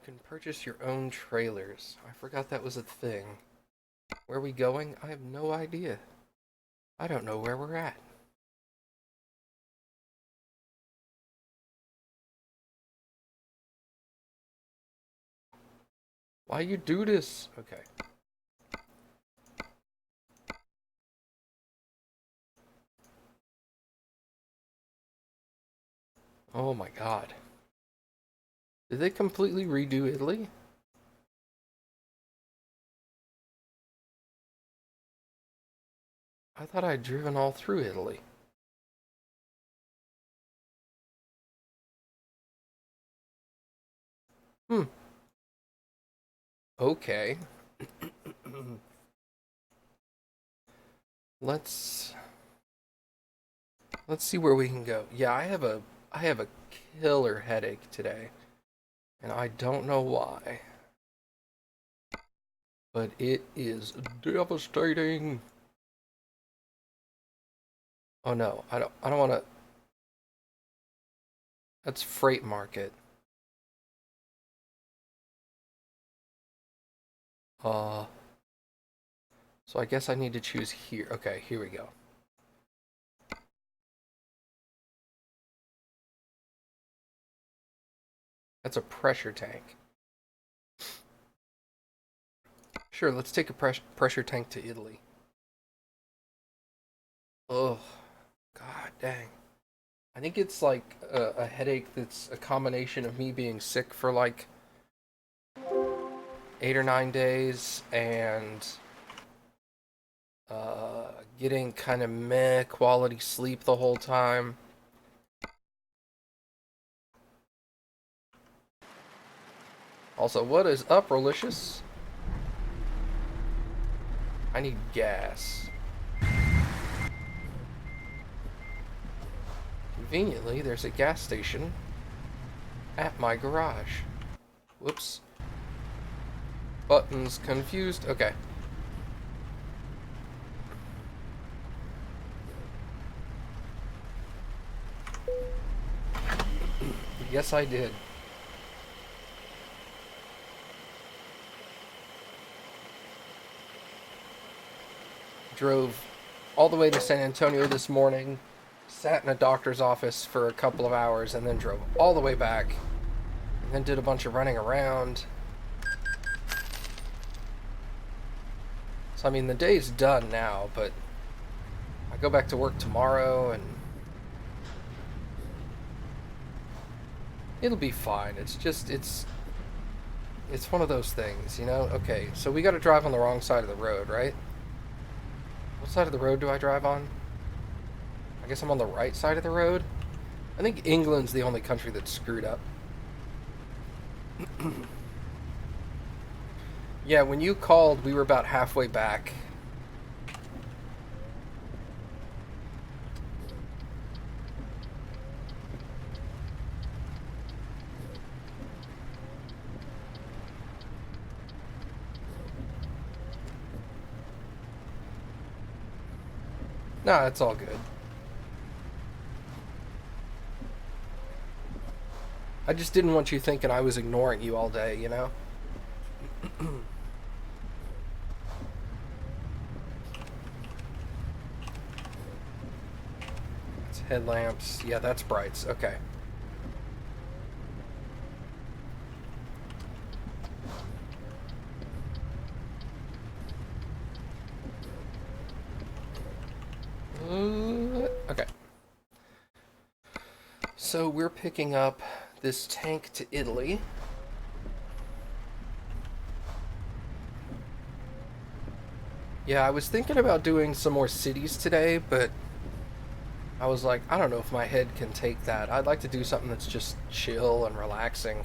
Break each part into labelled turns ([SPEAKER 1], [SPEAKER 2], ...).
[SPEAKER 1] can purchase your own trailers. I forgot that was a thing. Where are we going? I have no idea. I don't know where we're at. Why you do this? Okay. Oh my god. Did they completely redo Italy? I thought I'd driven all through Italy. Hmm. Okay. Let's see where we can go. Yeah, I have a killer headache today, and I don't know why. But it is devastating. Oh no, I don't want to. That's freight market. Uh so I guess I need to choose here. Okay, here we go. That's a pressure tank. Sure, let's take a pressure tank to Italy. Ugh, god dang. I think it's like a headache that's a combination of me being sick for like 8 or 9 days and getting kind of meh quality sleep the whole time. Also, what is up, Relicious? I need gas. Conveniently, there's a gas station at my garage. Whoops. Buttons confused. Okay. Yes, I did. Drove all the way to San Antonio this morning, sat in a doctor's office for a couple of hours, and then drove all the way back, and then did a bunch of running around. So, I mean, the day's done now, but I go back to work tomorrow, and it'll be fine. It's just, it's one of those things, you know? Okay, so we gotta drive on the wrong side of the road, right? What side of the road do I drive on? I guess I'm on the right side of the road. I think England's the only country that's screwed up. Yeah, when you called, we were about halfway back. Nah, it's all good. I just didn't want you thinking I was ignoring you all day, you know? It's headlamps. Yeah, that's brights. Okay. Okay. So we're picking up this tank to Italy. Yeah, I was thinking about doing some more cities today, but I was like, I don't know if my head can take that. I'd like to do something that's just chill and relaxing.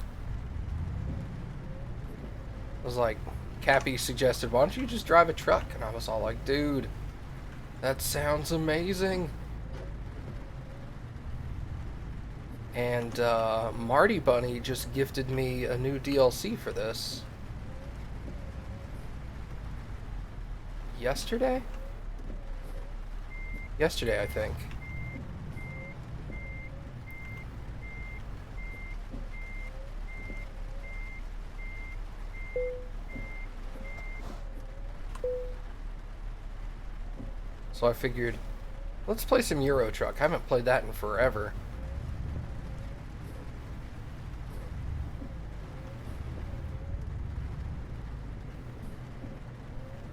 [SPEAKER 1] I was like, Cappy suggested, why don't you just drive a truck? And I was all like, dude, that sounds amazing. And Marty Bunny just gifted me a new DLC for this. Yesterday? Yesterday, I think. So I figured, let's play some Euro Truck. I haven't played that in forever.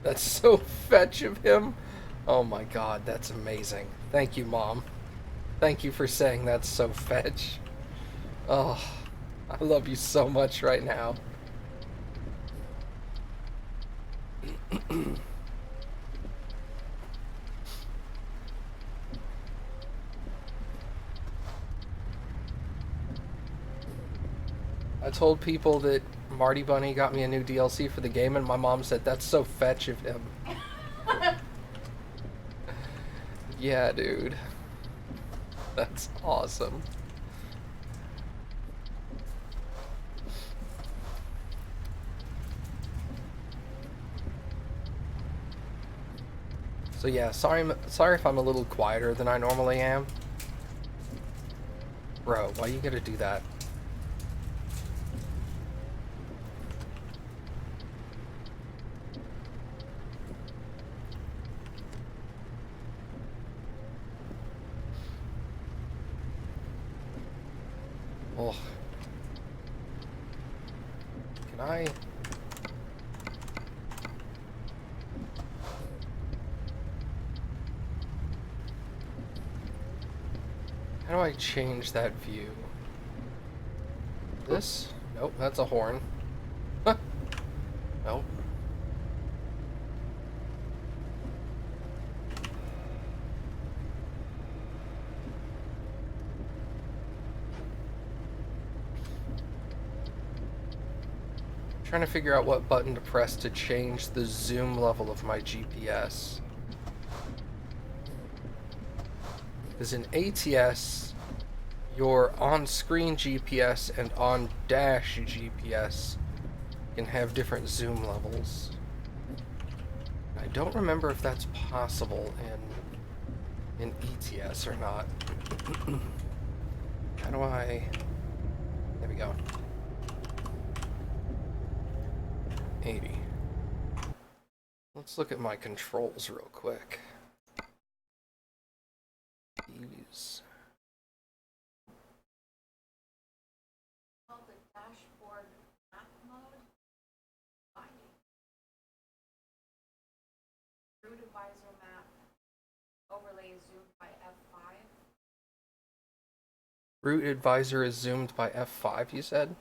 [SPEAKER 1] That's so fetch of him. Oh my god, that's amazing. Thank you, Mom. Thank you for saying that's so fetch. Oh, I love you so much right now. I told people that Marty Bunny got me a new DLC for the game, and my mom said, that's so fetch of him. Yeah, dude. That's awesome. So yeah, sorry if I'm a little quieter than I normally am. Bro, why you gotta do that? Oh. Can I... How do I change that view? This? Nope, that's a horn. Nope. Trying to figure out what button to press to change the zoom level of my GPS. Because in ATS, your on-screen GPS and on-dash GPS can have different zoom levels. I don't remember if that's possible in ETS or not. How do I... There we go. 80. Let's look at my controls real quick. These.
[SPEAKER 2] Called the dashboard map mode. Finding. Route advisor map. Overlay is zoomed by F5.
[SPEAKER 1] Route advisor is zoomed by F5, you said?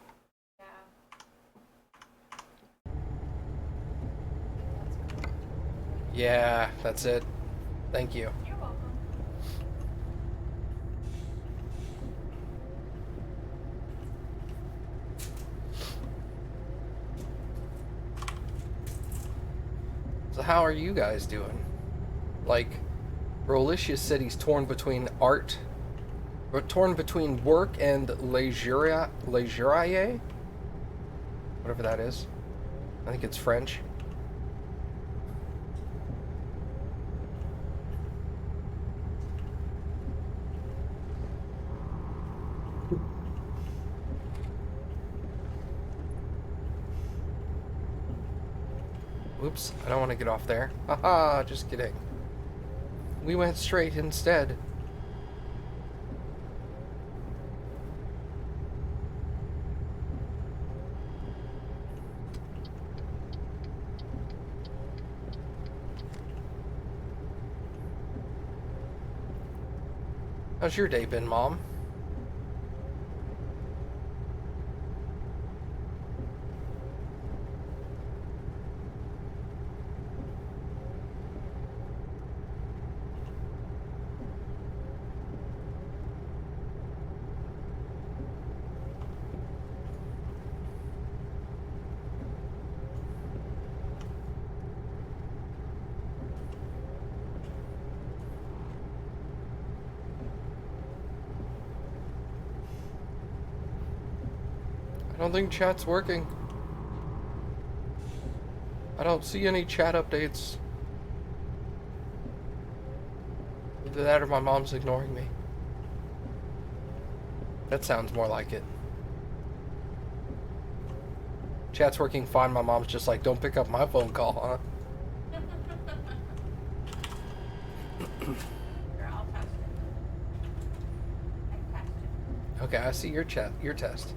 [SPEAKER 1] Yeah, that's it. Thank you.
[SPEAKER 2] You're welcome.
[SPEAKER 1] So how are you guys doing? Like, Rolicious said he's torn between art, or torn between work and leisure, whatever that is. I think it's French. Oops, I don't want to get off there. Haha, just kidding. We went straight instead. How's your day been, Mom? I don't think chat's working. I don't see any chat updates. Either that or my mom's ignoring me. That sounds more like it. Chat's working fine. My mom's just like, don't pick up my phone call, huh?
[SPEAKER 2] I'll test it. I test it.
[SPEAKER 1] Okay, I see your test.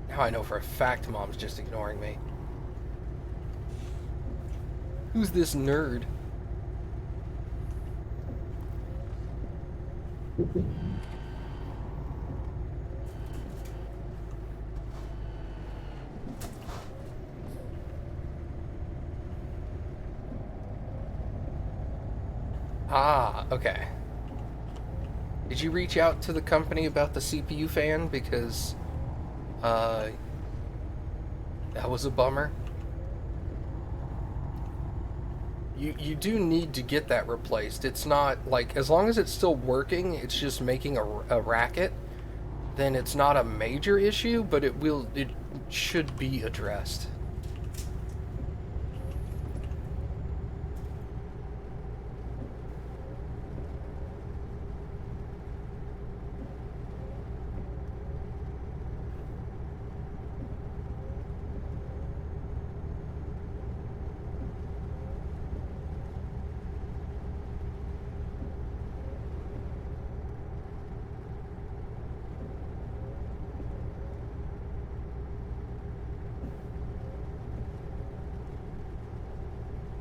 [SPEAKER 1] Now I know for a fact Mom's just ignoring me. Who's this nerd? Ah, okay. Did you reach out to the company about the CPU fan? Because, that was a bummer. You do need to get that replaced. It's not, like, as long as it's still working, it's just making a racket, then it's not a major issue, but it should be addressed.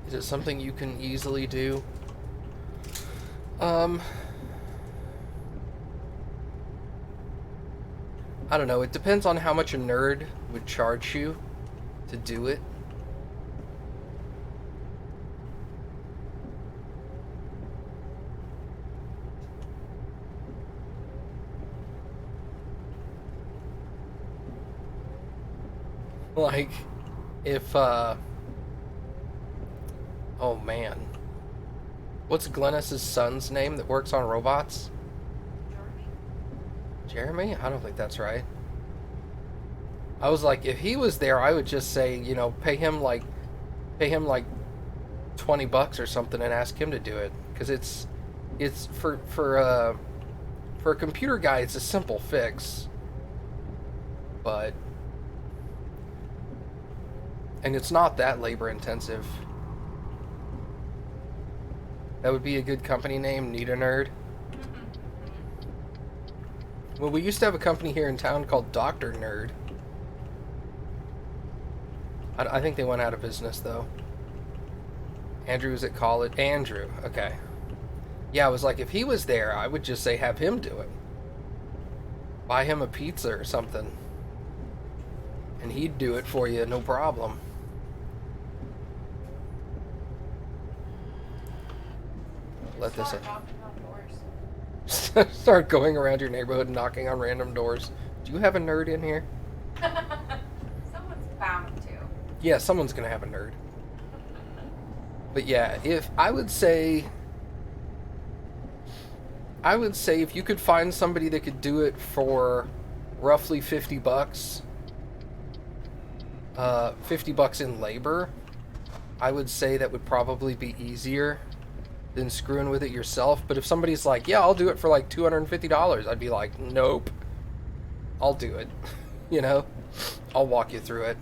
[SPEAKER 1] Is it something you can easily do? I don't know. It depends on how much a nerd would charge you to do it. Like, if, oh man. What's Glennis's son's name that works on robots? Jeremy? I don't think that's right. I was like, if he was there, I would just say, you know, pay him like $20 or something and ask him to do it. Because it's for a computer guy, it's a simple fix. But, and it's not that labor intensive. That would be a good company name, Need a Nerd. Well, we used to have a company here in town called Dr. Nerd. I think they went out of business, though. Andrew was at college. Andrew, okay. Yeah, I was like, if he was there, I would just say have him do it. Buy him a pizza or something. And he'd do it for you, no problem. Let this in. Start going around your neighborhood and knocking on random doors. Do you have a nerd in here?
[SPEAKER 2] Someone's bound to.
[SPEAKER 1] Yeah, someone's gonna have a nerd. But yeah, I would say if you could find somebody that could do it for roughly $50, $50 in labor, I would say that would probably be easier than screwing with it yourself. But if somebody's like, yeah, I'll do it for like $250, I'd be like, nope, I'll do it. You know, I'll walk you through it.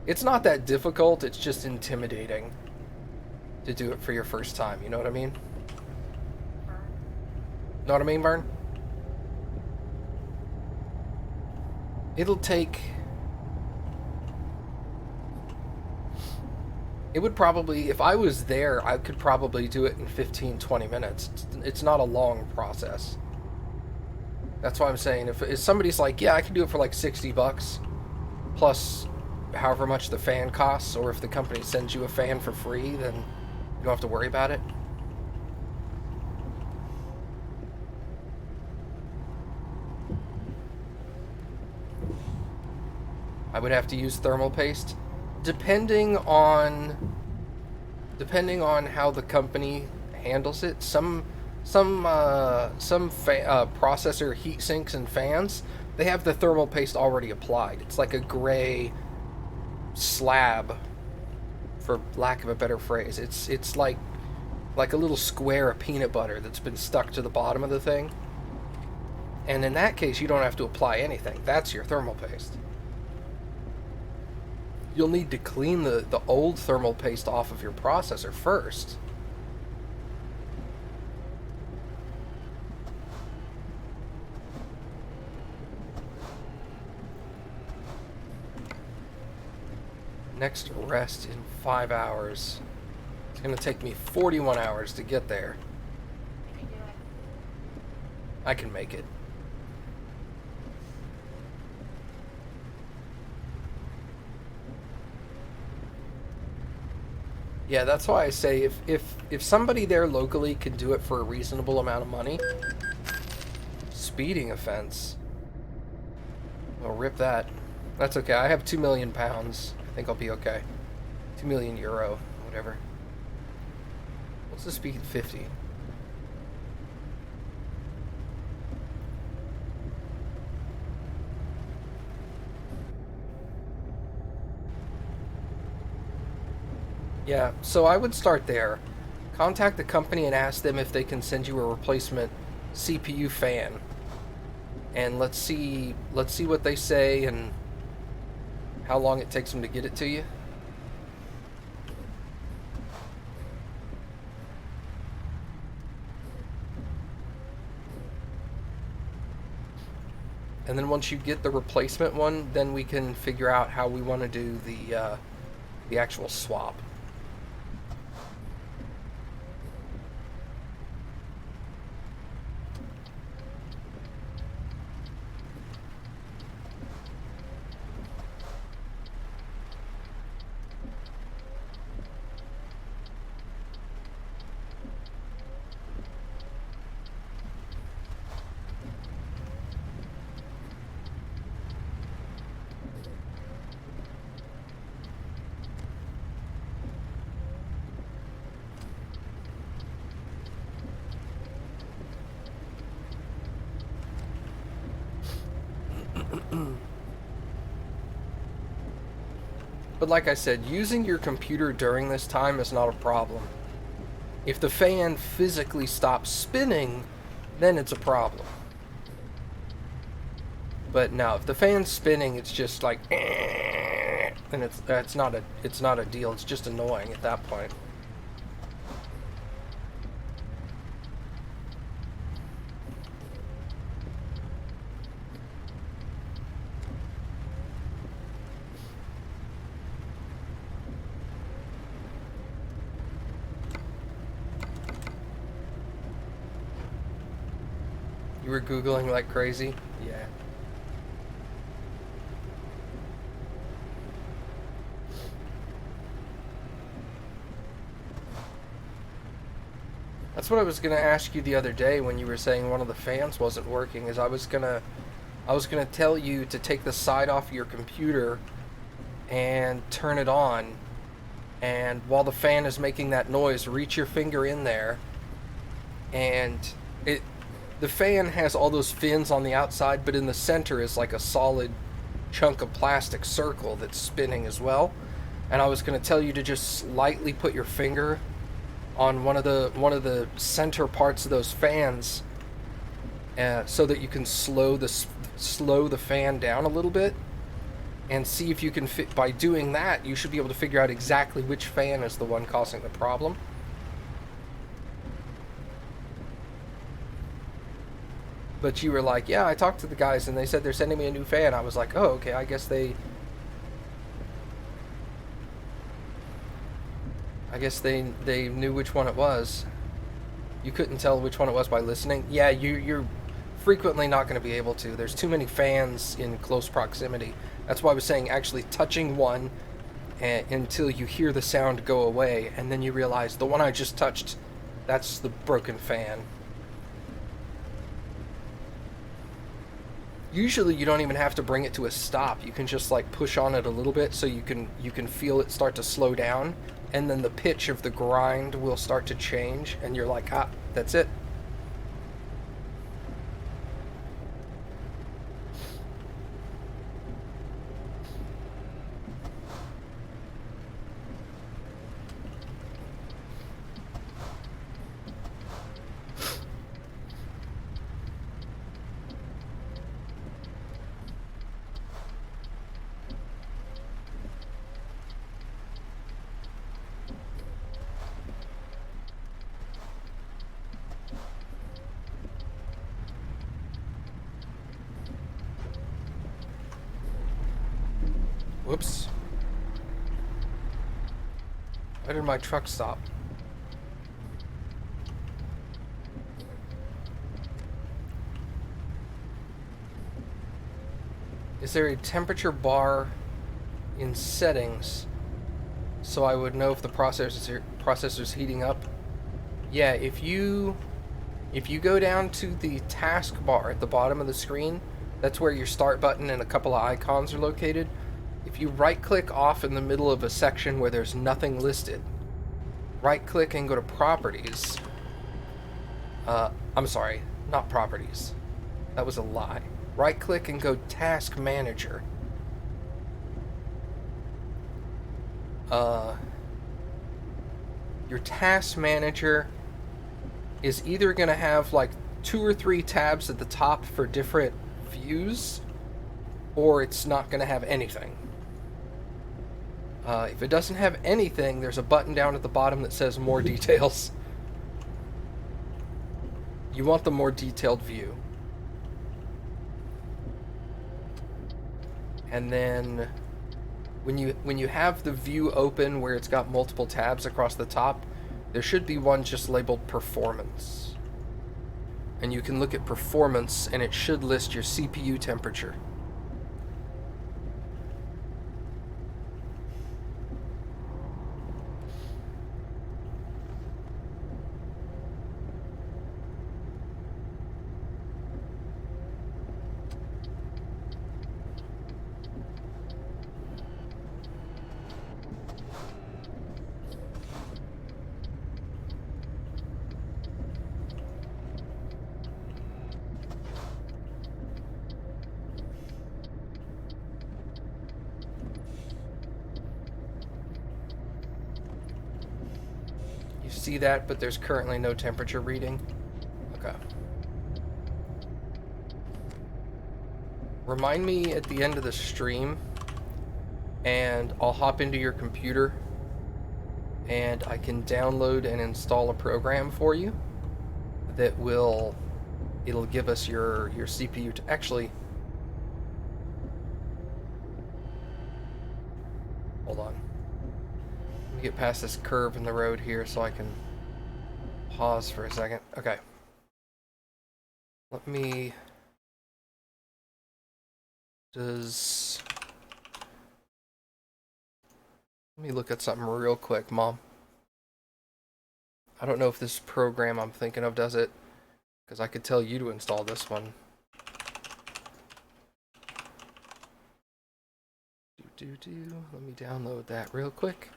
[SPEAKER 1] It's not that difficult, it's just intimidating to do it for your first time, you know what I mean? Know what I mean, Vern? It'll take... It would probably, if I was there, I could probably do it in 15, 20 minutes. It's not a long process. That's why I'm saying, if somebody's like, yeah, I can do it for like $60, plus however much the fan costs, or if the company sends you a fan for free, then you don't have to worry about it. I would have to use thermal paste. Depending on how the company handles it, some processor heat sinks and fans, they have the thermal paste already applied. It's like a gray slab, for lack of a better phrase. It's like a little square of peanut butter that's been stuck to the bottom of the thing. And in that case, you don't have to apply anything. That's your thermal paste. You'll need to clean the old thermal paste off of your processor first. Next rest in 5 hours. It's gonna take me 41 hours to get there.
[SPEAKER 2] You can do it.
[SPEAKER 1] I can make it. Yeah, that's why I say if somebody there locally can do it for a reasonable amount of money, speeding offense. Well, rip that. That's okay. I have 2 million pounds. I think I'll be okay. 2 million euro, whatever. What's the speed? 50. Yeah, so I would start there. Contact the company and ask them if they can send you a replacement CPU fan. And let's see what they say and how long it takes them to get it to you. And then once you get the replacement one, then we can figure out how we want to do the actual swap. But like I said, using your computer during this time is not a problem. If the fan physically stops spinning, then it's a problem. But now, if the fan's spinning, it's just like, then it's not a deal. It's just annoying at that point. You were Googling like crazy? Yeah. That's what I was gonna ask you the other day when you were saying one of the fans wasn't working, is I was gonna tell you to take the side off your computer and turn it on, and while the fan is making that noise, reach your finger in there, and the fan has all those fins on the outside, but in the center is like a solid chunk of plastic circle that's spinning as well. And I was going to tell you to just slightly put your finger on one of the center parts of those fans, so that you can slow the fan down a little bit, and see if you can fit. By doing that, you should be able to figure out exactly which fan is the one causing the problem. But you were like, yeah, I talked to the guys and they said they're sending me a new fan. I was like, oh, okay, I guess they knew which one it was. You couldn't tell which one it was by listening. Yeah, you're frequently not going to be able to. There's too many fans in close proximity. That's why I was saying actually touching one until you hear the sound go away, and then you realize the one I just touched, that's the broken fan. Usually you don't even have to bring it to a stop. You can just like push on it a little bit so you can feel it start to slow down, and then the pitch of the grind will start to change, and you're like, ah, that's it. Whoops. Why did my truck stop? Is there a temperature bar in settings so I would know if the processor's heating up? Yeah, if you go down to the taskbar at the bottom of the screen, that's where your start button and a couple of icons are located. If you right-click off in the middle of a section where there's nothing listed, right-click and go to Properties. I'm sorry, not Properties. That was a lie. Right-click and go Task Manager. Your Task Manager is either going to have like 2 or 3 tabs at the top for different views, or it's not going to have anything. If it doesn't have anything, there's a button down at the bottom that says More Details. You want the more detailed view. And then when you have the view open where it's got multiple tabs across the top, there should be one just labeled Performance. And you can look at Performance and it should list your CPU temperature. You see that, but there's currently no temperature reading. Okay. Remind me at the end of the stream, and I'll hop into your computer, and I can download and install a program for you that it'll give us your CPU to actually. Hold on. Let me get past this curve in the road here so I can pause for a second. Okay. Let me look at something real quick, Mom. I don't know if this program I'm thinking of does it, because I could tell you to install this one. Let me download that real quick.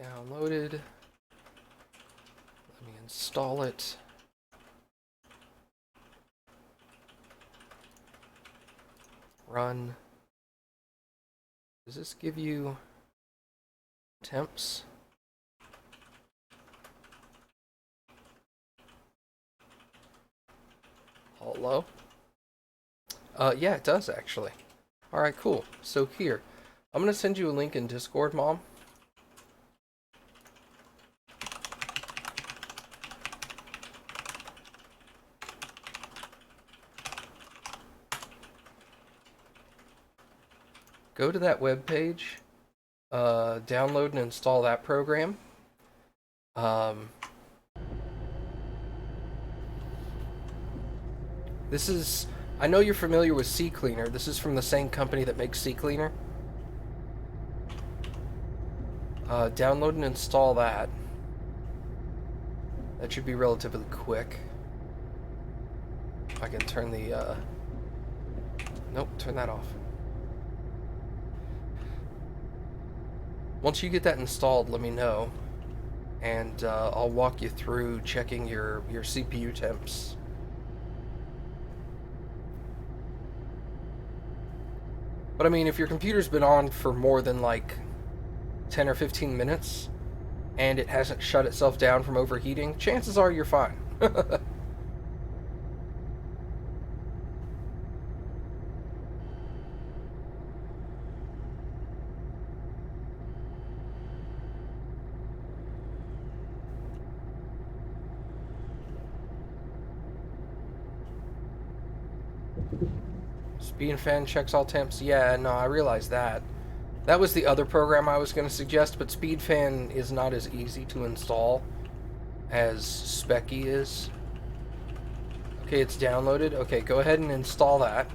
[SPEAKER 1] Downloaded. Let me install it. Run. Does this give you temps? Hello? Yeah, it does actually. Alright, cool. So here, I'm gonna send you a link in Discord, Mom. Go to that web page, download and install that program. This is, I know you're familiar with CCleaner. This is from the same company that makes CCleaner. Download and install that. That should be relatively quick. I can turn the, nope, turn that off. Once you get that installed, let me know, and I'll walk you through checking your CPU temps. But I mean, if your computer's been on for more than like 10 or 15 minutes, and it hasn't shut itself down from overheating, chances are you're fine. Speed fan checks all temps. Yeah, no, I realized that. That was the other program I was going to suggest, but SpeedFan is not as easy to install as Specky is. Okay, it's downloaded. Okay, go ahead and install that.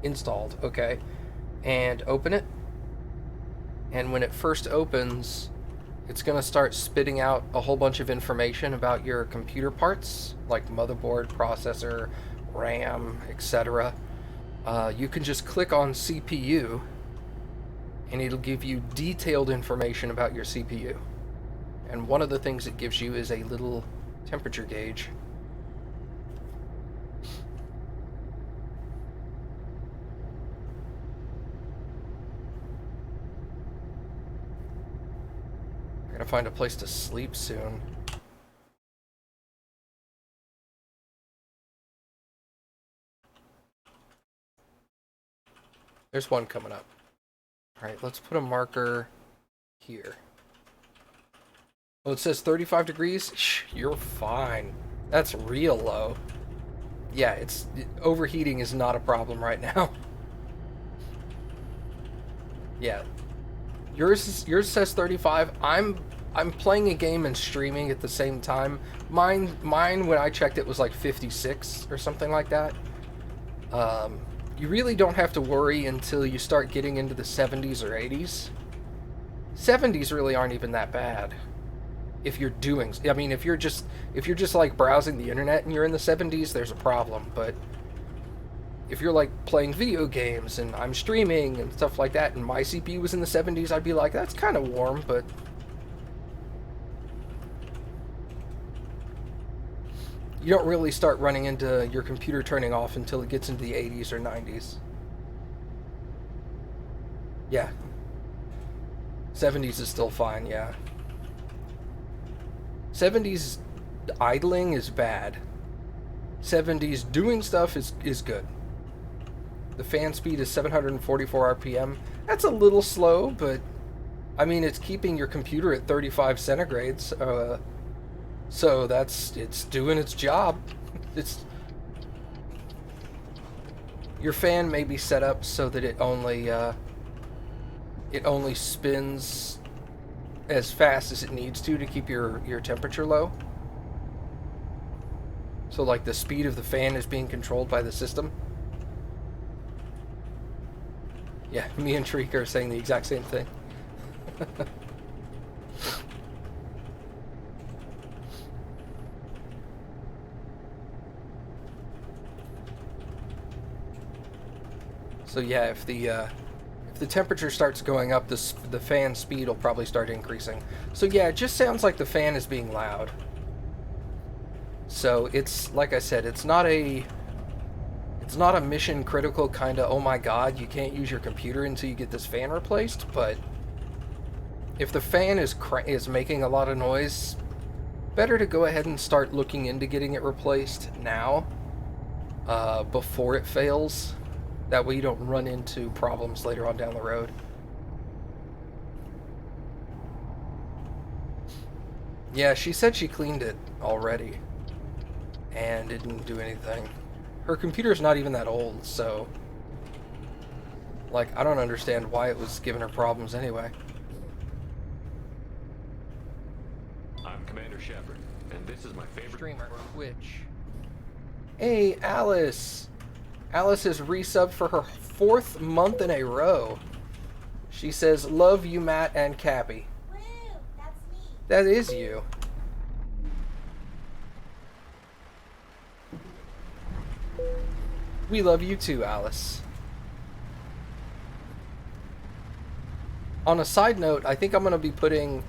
[SPEAKER 1] Installed, okay. And open it. And when it first opens, it's going to start spitting out a whole bunch of information about your computer parts, like motherboard, processor, RAM, etc. You can just click on CPU, and it'll give you detailed information about your CPU. And one of the things it gives you is a little temperature gauge. I gotta find a place to sleep soon. There's one coming up. Alright, let's put a marker here. Well, it says 35 degrees. Shh, you're fine. That's real low. Yeah, overheating is not a problem right now. Yeah. Yours says 35. I'm playing a game and streaming at the same time. Mine when I checked it was like 56 or something like that. You really don't have to worry until you start getting into the 70s or 80s. 70s really aren't even that bad. If you're doing, I mean, if you're just like browsing the internet and you're in the 70s, there's a problem. But if you're like playing video games and I'm streaming and stuff like that, and my CPU was in the 70s, I'd be like, that's kind of warm, but you don't really start running into your computer turning off until it gets into the 80s or 90s. Yeah. 70s is still fine, yeah. 70s idling is bad. 70s doing stuff is good. The fan speed is 744 RPM. That's a little slow, but I mean, it's keeping your computer at 35 centigrades. So it's doing its job. Your fan may be set up so that it only spins as fast as it needs to keep your temperature low. So like the speed of the fan is being controlled by the system. Yeah, me and Trika are saying the exact same thing. So yeah, if the temperature starts going up, the fan speed will probably start increasing. So yeah, it just sounds like the fan is being loud. So it's, like I said, it's not a mission critical kind of, oh my god, you can't use your computer until you get this fan replaced, but if the fan is making a lot of noise, better to go ahead and start looking into getting it replaced now, before it fails. That way you don't run into problems later on down the road. Yeah, she said she cleaned it already and it didn't do anything. Her computer's not even that old, so like, I don't understand why it was giving her problems anyway.
[SPEAKER 3] I'm Commander Shepard, and this is my favorite
[SPEAKER 1] streamer, Twitch. Hey, Alice! Alice has resubbed for her 4th month in a row. She says, love you, Matt and Cappy.
[SPEAKER 2] Woo, that's me.
[SPEAKER 1] That is you. We love you too, Alice. On a side note, I think I'm going to be putting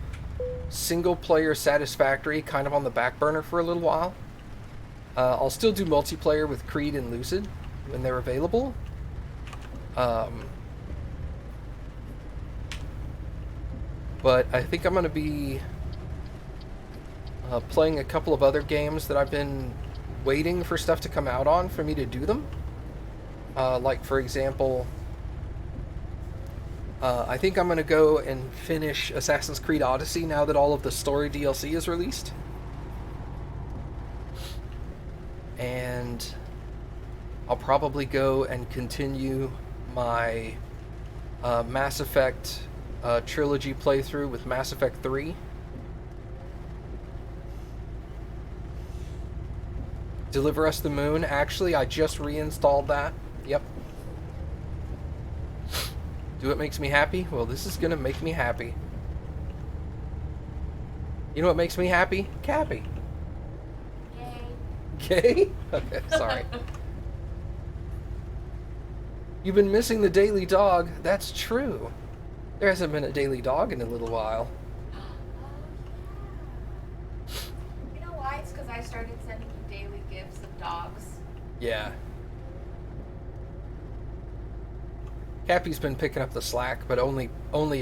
[SPEAKER 1] single-player Satisfactory kind of on the back burner for a little while. I'll still do multiplayer with Creed and Lucid when they're available. But I think I'm going to be playing a couple of other games that I've been waiting for stuff to come out on for me to do them. Like, for example, I think I'm going to go and finish Assassin's Creed Odyssey now that all of the story DLC is released. And I'll probably go and continue my Mass Effect trilogy playthrough with Mass Effect 3. Deliver Us the Moon. Actually, I just reinstalled that. Yep. Do it makes me happy? Well, this is gonna make me happy. You know what makes me happy? Cappy.
[SPEAKER 2] Yay.
[SPEAKER 1] Gay? Okay, sorry. You've been missing the daily dog. That's true. There hasn't been a daily dog in a little while.
[SPEAKER 2] You know why? It's because I started sending you daily gifts of dogs.
[SPEAKER 1] Yeah. Cappy's been picking up the slack, but only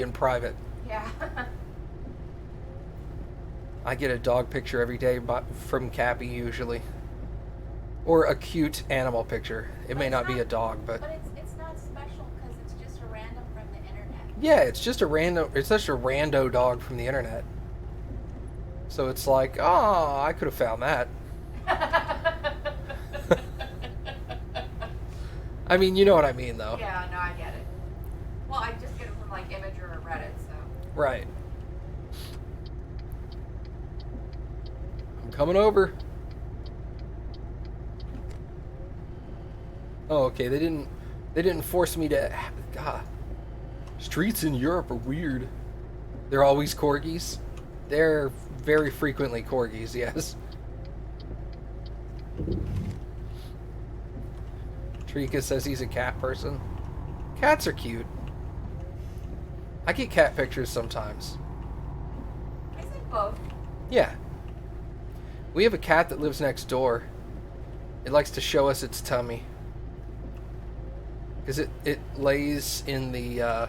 [SPEAKER 1] in private.
[SPEAKER 2] Yeah.
[SPEAKER 1] I get a dog picture every day from Cappy usually. Or a cute animal picture. It may not be a dog, but
[SPEAKER 2] it's not special because it's just a random from the internet.
[SPEAKER 1] yeah, it's just a rando dog from the internet. So it's like, oh, I could have found that. I mean, you know what I mean, though.
[SPEAKER 2] Yeah, no, I get it. Well, I just get them from like Imager or Reddit, so.
[SPEAKER 1] Right. I'm coming over. Oh, okay. They didn't force me to. God, streets in Europe are weird. They're always corgis. They're very frequently corgis. Yes. Trika says he's a cat person. Cats are cute. I get cat pictures sometimes.
[SPEAKER 2] I said both.
[SPEAKER 1] Yeah. We have a cat that lives next door. It likes to show us its tummy. Because it lays in the,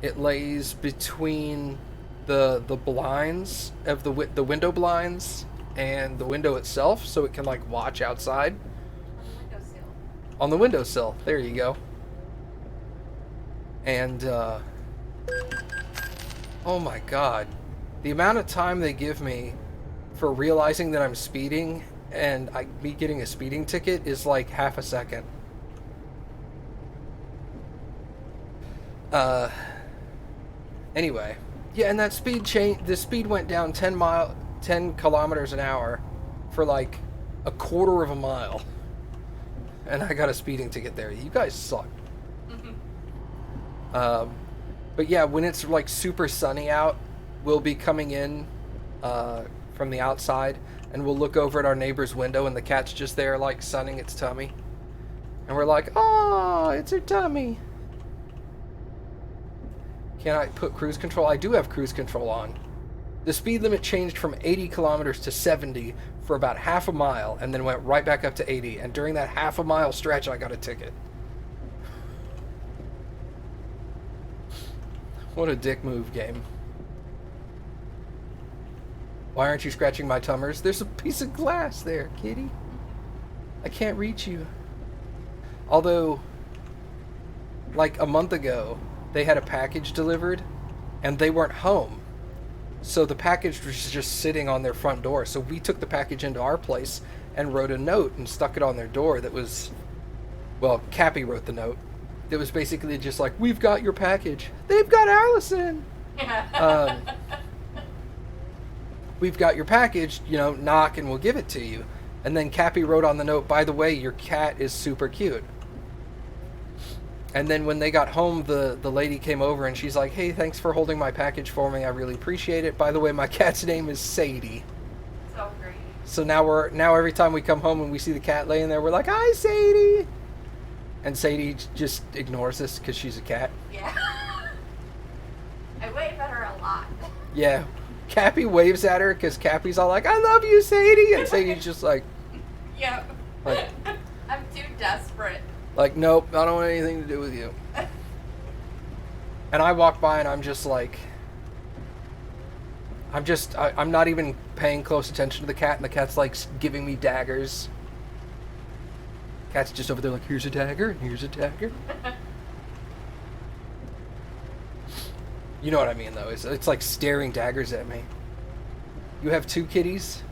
[SPEAKER 1] it lays between the blinds of the window blinds and the window itself, so it can like watch outside.
[SPEAKER 2] On the windowsill.
[SPEAKER 1] On the windowsill. There you go. And, oh my god. The amount of time they give me for realizing that I'm speeding and me getting a speeding ticket is like half a second. Anyway. Yeah, and that the speed went down 10 kilometers an hour for like a quarter of a mile. And I got a speeding ticket there. You guys suck. But yeah, when it's like super sunny out, we'll be coming in from the outside, and we'll look over at our neighbor's window, and the cat's just there, like sunning its tummy, and we're like, "Oh, it's her tummy." Can I put cruise control? I do have cruise control on. The speed limit changed from 80 kilometers to 70 for about half a mile, and then went right back up to 80. And during that half a mile stretch, I got a ticket. What a dick move, game. Why aren't you scratching my tummers? There's a piece of glass there, kitty. I can't reach you. Although, like a month ago, they had a package delivered, and they weren't home. So the package was just sitting on their front door. So we took the package into our place and wrote a note and stuck it on their door that was, well, Cappy wrote the note. It was basically just like, "We've got your package." They've got Allison. "We've got your package, knock and we'll give it to you." And then Cappy wrote on the note, "By the way, your cat is super cute." And then when they got home, the lady came over and she's like, "Hey, thanks for holding my package for me. I really appreciate it. By the way, my cat's name is Sadie."
[SPEAKER 2] So great.
[SPEAKER 1] So now every time we come home and we see the cat laying there, we're like, "Hi, Sadie." And Sadie just ignores us because she's a cat.
[SPEAKER 2] Yeah. I wave at her a lot.
[SPEAKER 1] Yeah. Cappy waves at her because Cappy's all like, "I love you, Sadie." And Sadie's just like,
[SPEAKER 2] Yep.
[SPEAKER 1] Like-
[SPEAKER 2] I'm too desperate.
[SPEAKER 1] "Nope, I don't want anything to do with you." And I walk by and I'm just like, I'm not even paying close attention to the cat, and the cat's like giving me daggers. Cat's just over there like, "Here's a dagger, and here's a dagger." You know what I mean, though. It's like staring daggers at me. You have 2 kitties?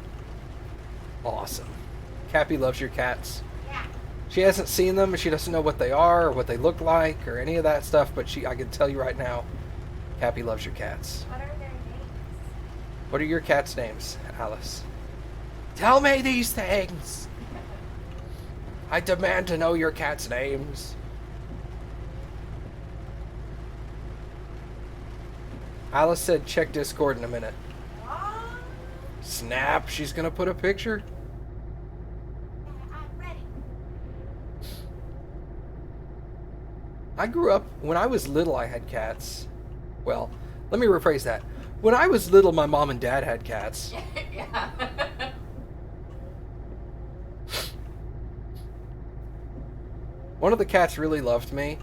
[SPEAKER 1] Awesome. Cappy loves your cats.
[SPEAKER 2] Yeah.
[SPEAKER 1] She hasn't seen them, and she doesn't know what they are, or what they look like, or any of that stuff, but I can tell you right now, Cappy loves your cats.
[SPEAKER 2] What are their names?
[SPEAKER 1] What are your cats' names, Alice? Tell me these things! I demand to know your cats' names. Alice said check Discord in a minute.
[SPEAKER 2] What?
[SPEAKER 1] Snap, she's gonna put a picture.
[SPEAKER 2] I'm ready.
[SPEAKER 1] I grew up, when I was little I had cats. Well, let me rephrase that. When I was little my mom and dad had cats.
[SPEAKER 2] Yeah.
[SPEAKER 1] One of the cats really loved me,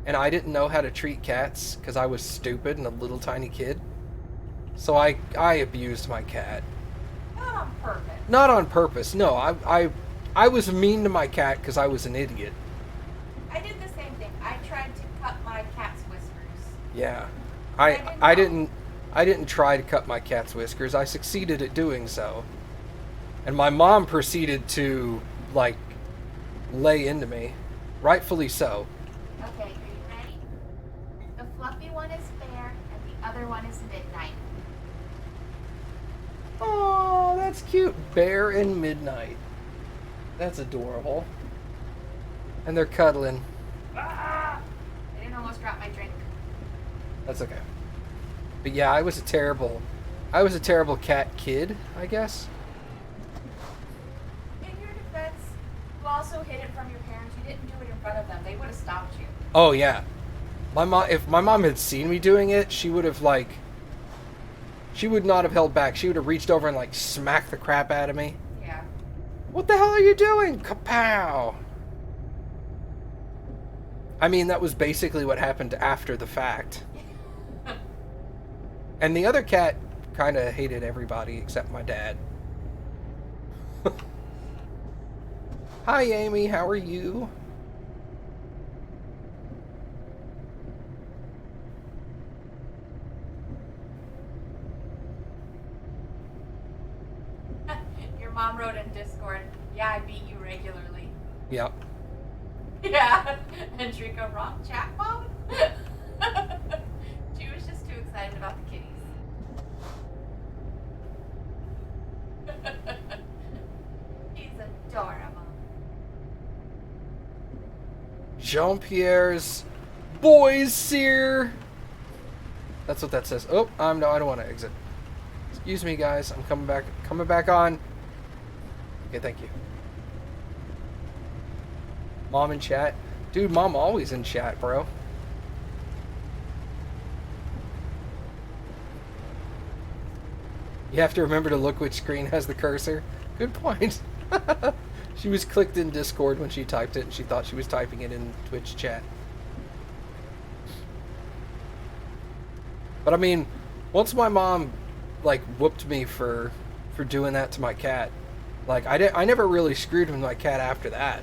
[SPEAKER 1] and I didn't know how to treat cats because I was stupid and a little tiny kid. So I abused my cat.
[SPEAKER 2] Not on purpose.
[SPEAKER 1] Not on purpose, no. I was mean to my cat because I was an idiot.
[SPEAKER 2] I did the same thing. I tried to cut my cat's whiskers.
[SPEAKER 1] Yeah.
[SPEAKER 2] I
[SPEAKER 1] I didn't try to cut my cat's whiskers. I succeeded at doing so. And my mom proceeded to, like, lay into me. Rightfully so.
[SPEAKER 2] Okay, are you ready? The fluffy one is Bear, and the other one is Midnight.
[SPEAKER 1] Oh, that's cute. Bear and Midnight. That's adorable. And they're cuddling.
[SPEAKER 2] I didn't almost drop my drink.
[SPEAKER 1] That's okay. But yeah, I was a terrible cat kid, I guess.
[SPEAKER 2] In your defense, you also hid it from your parents. You didn't do it in front of them. They would have stopped you.
[SPEAKER 1] Oh yeah. If my mom had seen me doing it, she would not have held back. She would have reached over and like smacked the crap out of me.
[SPEAKER 2] Yeah.
[SPEAKER 1] What the hell are you doing? Kapow! I mean, that was basically what happened after the fact. And the other cat kind of hated everybody except my dad. Hi, Amy. How are you?
[SPEAKER 2] Your mom wrote in Discord, yeah, I beat you regularly.
[SPEAKER 1] Yep.
[SPEAKER 2] Yeah. And Trico, wrong chat, Mom? She was just too excited about the kitties. She's adorable.
[SPEAKER 1] Jean-Pierre's boys sear. That's what that says. Oh, no, I don't want to exit. Excuse me, guys. I'm coming back on. Okay, thank you. Mom in chat. Dude, Mom always in chat, bro. You have to remember to look which screen has the cursor. Good point. She was clicked in Discord when she typed it, and she thought she was typing it in Twitch chat. But I mean, once my mom, like, whooped me for doing that to my cat, like, I never really screwed with my cat after that.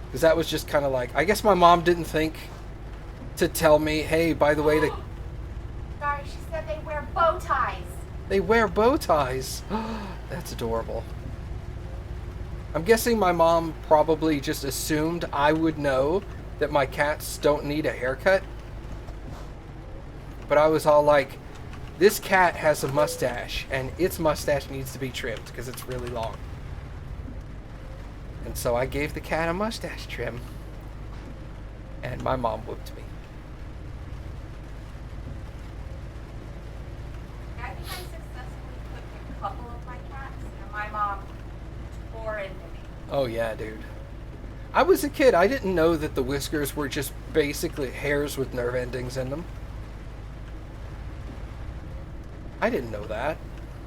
[SPEAKER 1] Because that was just kind of like, I guess my mom didn't think to tell me, hey, by the way,
[SPEAKER 2] Sorry, she said they wear bow ties.
[SPEAKER 1] they wear bow ties. That's adorable. I'm guessing my mom probably just assumed I would know that my cats don't need a haircut. But I was all like, this cat has a mustache, and its mustache needs to be trimmed because it's really long. And so I gave the cat a mustache trim. And my mom whooped me.
[SPEAKER 2] I think I successfully cooked a couple of my cats, and my mom tore into me.
[SPEAKER 1] Oh yeah, dude. I was a kid. I didn't know that the whiskers were just basically hairs with nerve endings in them. I didn't know that.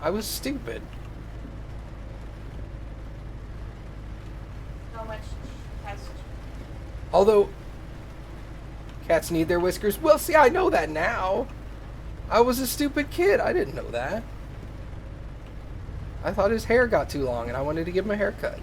[SPEAKER 1] I was stupid.
[SPEAKER 2] So much has
[SPEAKER 1] Although, cats need their whiskers. Well, see, I know that now. I was a stupid kid. I didn't know that. I thought his hair got too long and I wanted to give him a haircut.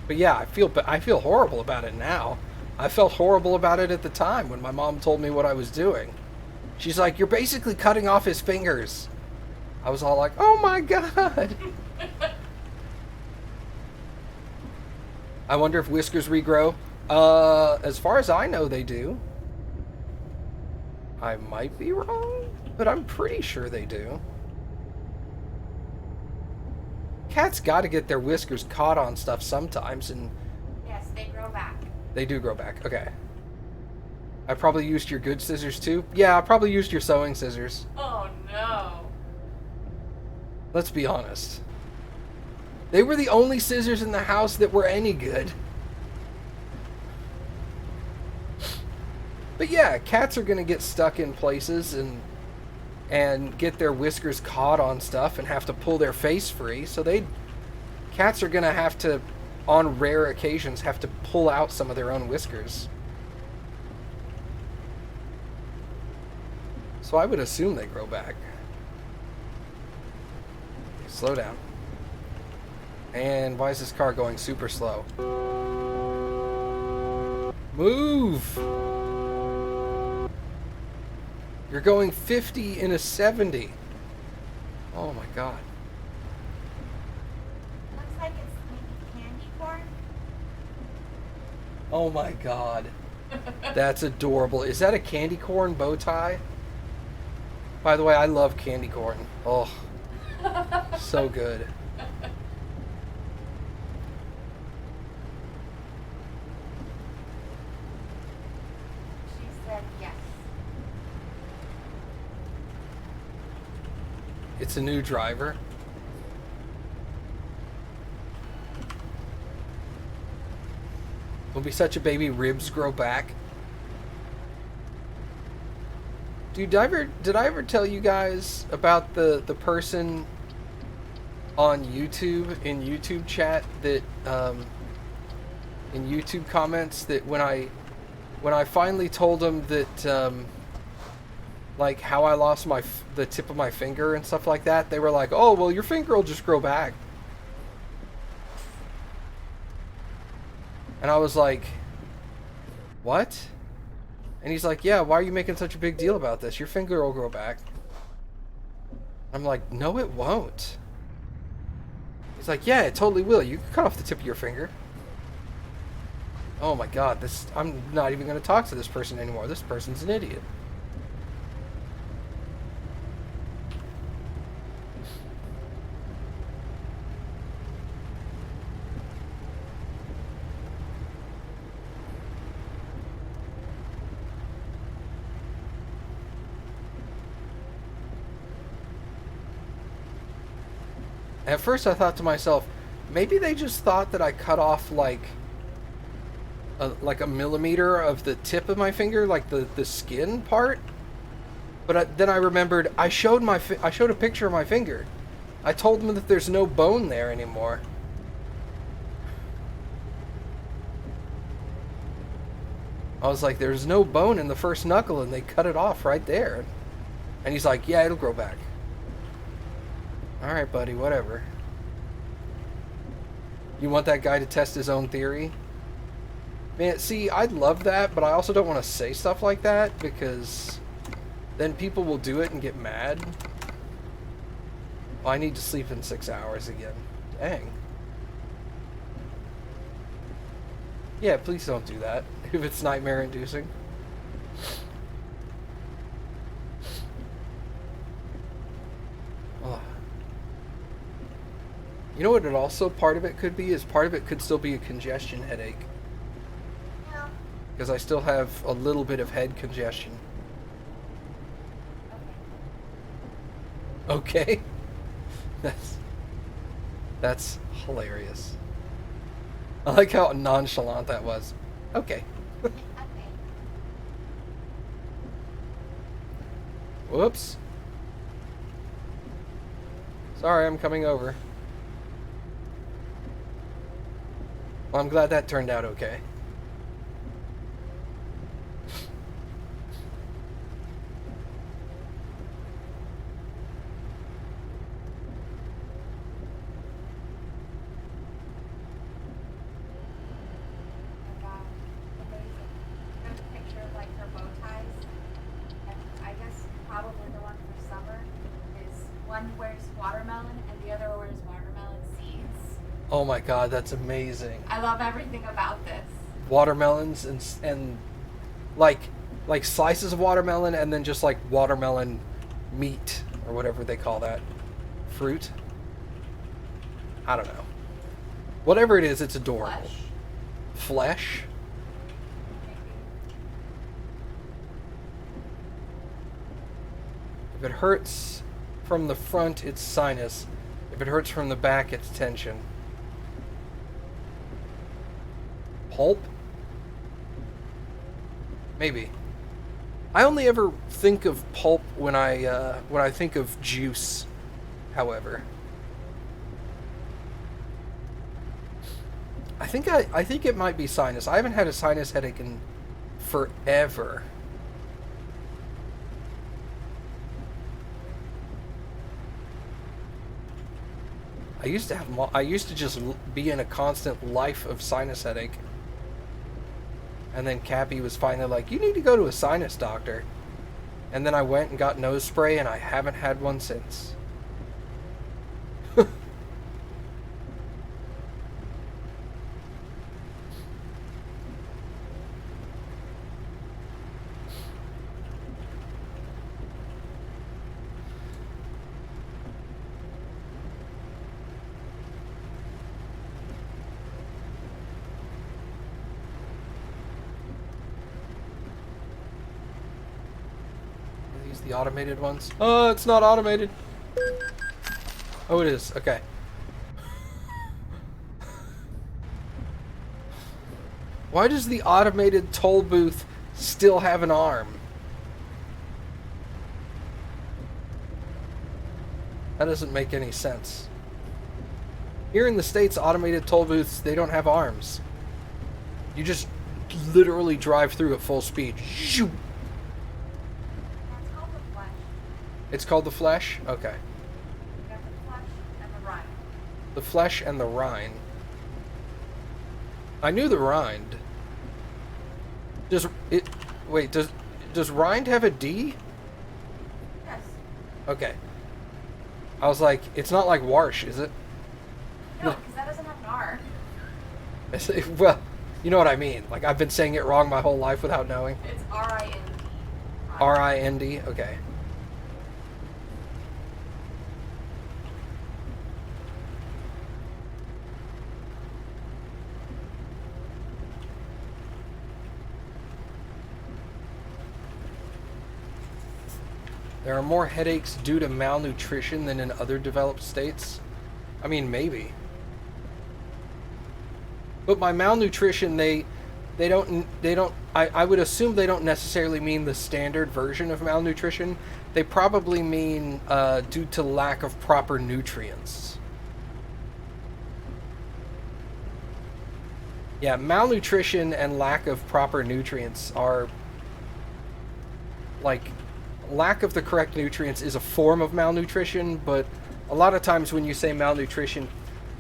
[SPEAKER 1] But yeah, I feel horrible about it now. I felt horrible about it at the time when my mom told me what I was doing. She's like, "You're basically cutting off his fingers." I was all like, "Oh my god." I wonder if whiskers regrow. As far as I know, they do. I might be wrong, but I'm pretty sure they do. Cats got to get their whiskers caught on stuff sometimes, and
[SPEAKER 2] Yes, they grow back.
[SPEAKER 1] they do grow back. Okay. I probably used your good scissors too. Yeah, I probably used your sewing scissors.
[SPEAKER 2] Oh no.
[SPEAKER 1] Let's be honest. They were the only scissors in the house that were any good. But yeah, cats are going to get stuck in places and get their whiskers caught on stuff and have to pull their face free. So cats are going to have to, on rare occasions, have to pull out some of their own whiskers. So I would assume they grow back. Slow down. And why is this car going super slow? Move! You're going 50 in a 70. Oh my god.
[SPEAKER 2] Looks like it's maybe candy corn.
[SPEAKER 1] Oh my god. That's adorable. Is that a candy corn bow tie? By the way, I love candy corn. Oh, so good.
[SPEAKER 2] She said yes.
[SPEAKER 1] It's a new driver. Don't be such a baby. Ribs grow back. Dude, did I ever tell you guys about the person on YouTube, in YouTube chat, that in YouTube comments, that when I finally told him that like how I lost the tip of my finger and stuff like that, they were like, "Oh, well, your finger will just grow back." And I was like, "What?" And he's like, "Yeah, why are you making such a big deal about this? Your finger will grow back." I'm like, "No, it won't." He's like, "Yeah, it totally will. You can cut off the tip of your finger." Oh my god, I'm not even going to talk to this person anymore. This person's an idiot. At first I thought to myself, maybe they just thought that I cut off like a millimeter of the tip of my finger, like the skin part. But then I remembered I showed a picture of my finger. I told them that there's no bone there anymore. I was like, there's no bone in the first knuckle, and they cut it off right there. And he's like, "Yeah, it'll grow back." Alright, buddy, whatever. You want that guy to test his own theory? Man, see, I'd love that, but I also don't want to say stuff like that, because then people will do it and get mad. Oh, I need to sleep in 6 hours again. Dang. Yeah, please don't do that, if it's nightmare-inducing. Oh. You know what it also, part of it could be, is part of it could still be a congestion headache.
[SPEAKER 2] Yeah.
[SPEAKER 1] Because I still have a little bit of head congestion. Okay? That's hilarious. I like how nonchalant that was. Okay.
[SPEAKER 2] Okay.
[SPEAKER 1] Whoops. Sorry, I'm coming over. Well, I'm glad that turned out okay. Oh my god, that's amazing.
[SPEAKER 2] I love everything about this.
[SPEAKER 1] Watermelons and like slices of watermelon and then just like watermelon meat or whatever they call that. Fruit. I don't know. Whatever it is, it's adorable. Flesh? If it hurts from the front, it's sinus. If it hurts from the back, it's tension. Pulp? Maybe. I only ever think of pulp when I think of juice, however. I think it might be sinus. I haven't had a sinus headache in forever. I used to just be in a constant life of sinus headache. And then Cappy was finally like, "You need to go to a sinus doctor." And then I went and got nose spray and I haven't had one since. The automated ones? Oh, it's not automated. Oh, it is. Okay. Why does the automated toll booth still have an arm? That doesn't make any sense. Here in the States, automated toll booths, they don't have arms. You just literally drive through at full speed. Shoo! It's called the Flesh? Okay.
[SPEAKER 2] You got the flesh and the rind.
[SPEAKER 1] The Flesh and the Rind. I knew the Rind. Does Rind have a D?
[SPEAKER 2] Yes.
[SPEAKER 1] Okay. I was like, it's not like Warsh, is it?
[SPEAKER 2] No, because that doesn't have an R.
[SPEAKER 1] Well, you know what I mean. Like, I've been saying it wrong my whole life without knowing.
[SPEAKER 2] It's R-I-N-D.
[SPEAKER 1] R-I-N-D? Okay. There are more headaches due to malnutrition than in other developed states. I mean, maybe. But by malnutrition, I would assume they don't necessarily mean the standard version of malnutrition. They probably mean due to lack of proper nutrients. Yeah, malnutrition and lack of proper nutrients are like, lack of the correct nutrients is a form of malnutrition, but a lot of times when you say malnutrition,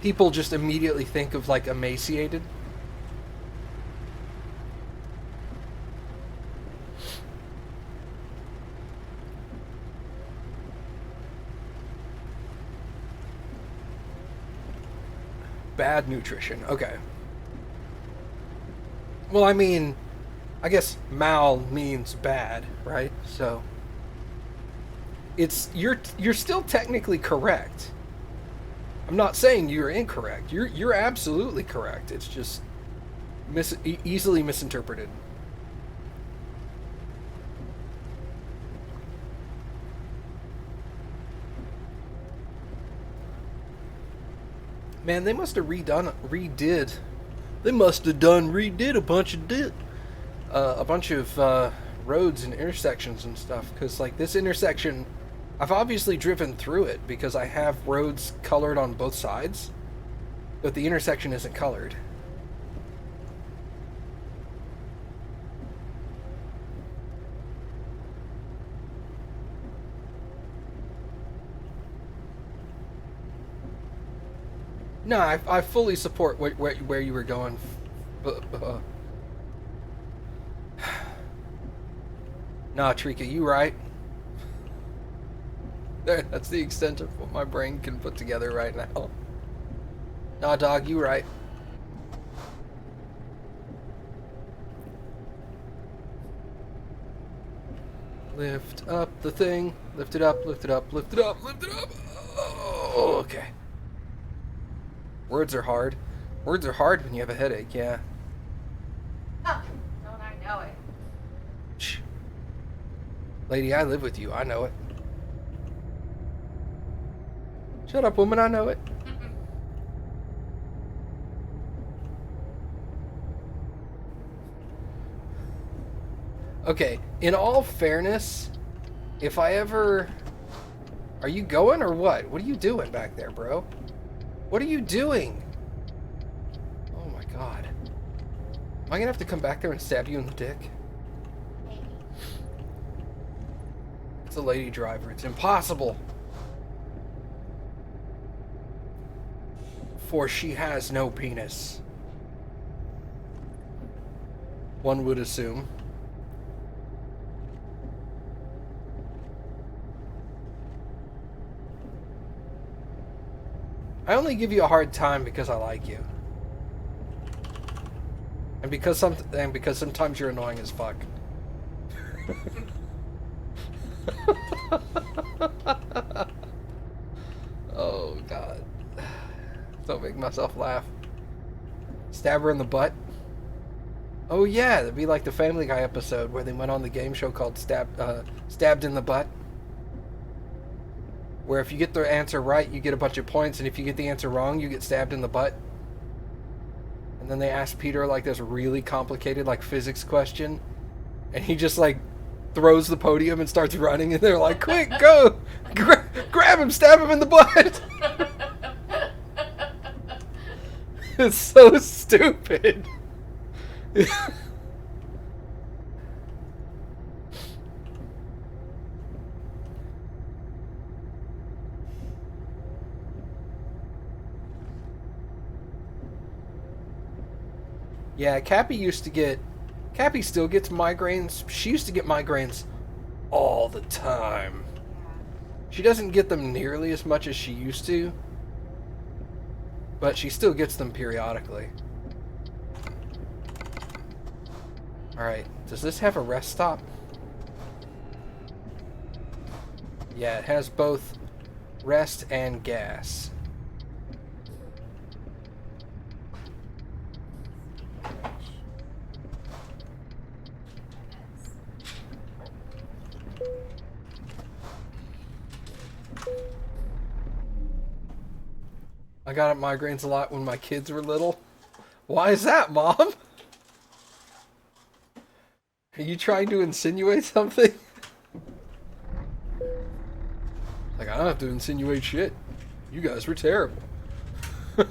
[SPEAKER 1] people just immediately think of like emaciated. Bad nutrition. Okay. Well, I mean, I guess mal means bad, right? So you're still technically correct. I'm not saying you're incorrect. You're absolutely correct. It's just easily misinterpreted. Man, they must have redid a bunch of roads and intersections and stuff, because like this intersection, I've obviously driven through it because I have roads colored on both sides, but the intersection isn't colored. No, I fully support where you were going. Nah, Trika, you right. There, that's the extent of what my brain can put together right now. Nah, dog, you right. Lift up the thing. Lift it up, lift it up, lift it up, lift it up. Oh, okay. Words are hard. Words are hard when you have a headache, yeah.
[SPEAKER 2] Huh, don't I know it?
[SPEAKER 1] Shh. Lady, I live with you. I know it. Shut up, woman. I know it. Okay, in all fairness, if I ever... Are you going or what? What are you doing back there, bro? What are you doing? Oh my god. Am I gonna have to come back there and stab you in the dick?
[SPEAKER 2] Maybe.
[SPEAKER 1] It's a lady driver. It's impossible. For she has no penis. One would assume. I only give you a hard time because I like you. And because sometimes you're annoying as fuck. Oh god. Don't make myself laugh. Stab her in the butt. Oh yeah, that'd be like the Family Guy episode where they went on the game show called Stabbed in the Butt. Where if you get the answer right, you get a bunch of points, and if you get the answer wrong, you get stabbed in the butt. And then they asked Peter like this really complicated like physics question, and he just like throws the podium and starts running, and they're like, "Quick, go! Grab him, stab him in the butt!" It's so stupid. Yeah, Cappy still gets migraines. She used to get migraines all the time. She doesn't get them nearly as much as she used to, but she still gets them periodically. Alright, does this have a rest stop? Yeah, it has both rest and gas. I got migraines a lot when my kids were little. Why is that, Mom? Are you trying to insinuate something? Like, I don't have to insinuate shit. You guys were terrible.
[SPEAKER 2] This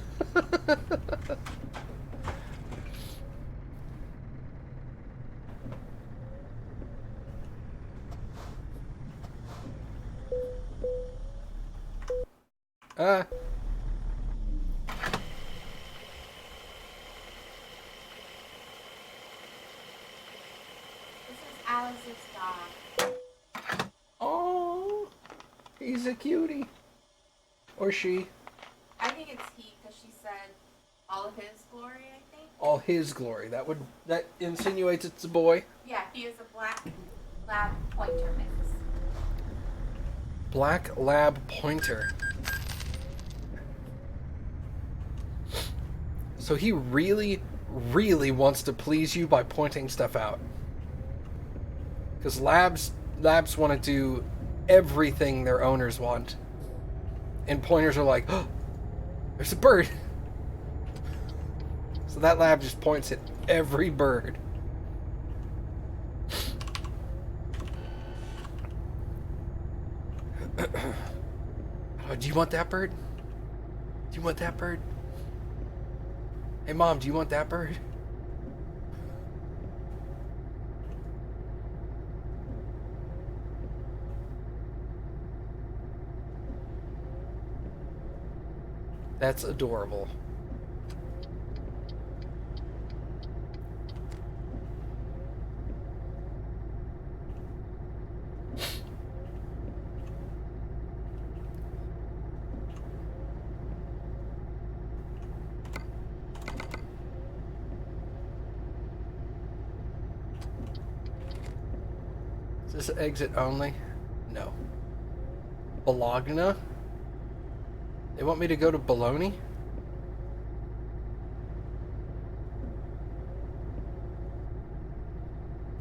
[SPEAKER 2] is Alice's dog.
[SPEAKER 1] Oh, he's a cutie. Or she.
[SPEAKER 2] I think it's he because she said all of his glory, I think.
[SPEAKER 1] All his glory. That insinuates it's a boy.
[SPEAKER 2] Yeah, he is a black lab pointer mix.
[SPEAKER 1] Black lab pointer. So he really, really wants to please you by pointing stuff out. Because labs want to do everything their owners want. And pointers are like, oh, there's a bird. So that lab just points at every bird. Oh, do you want that bird? Do you want that bird? Hey, Mom, do you want that bird? That's adorable. Is this exit only? No. Bologna? They want me to go to Bologna?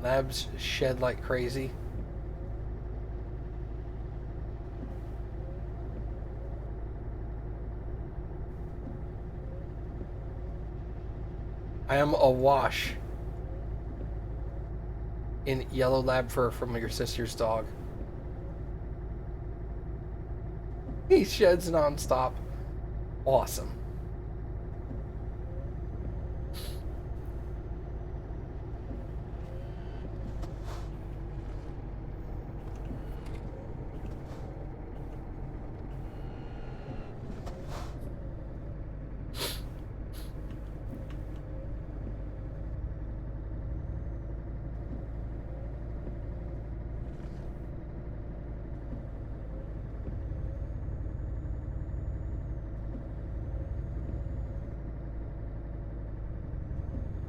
[SPEAKER 1] Labs shed like crazy. I am awash in yellow lab fur from your sister's dog. He sheds nonstop. Awesome.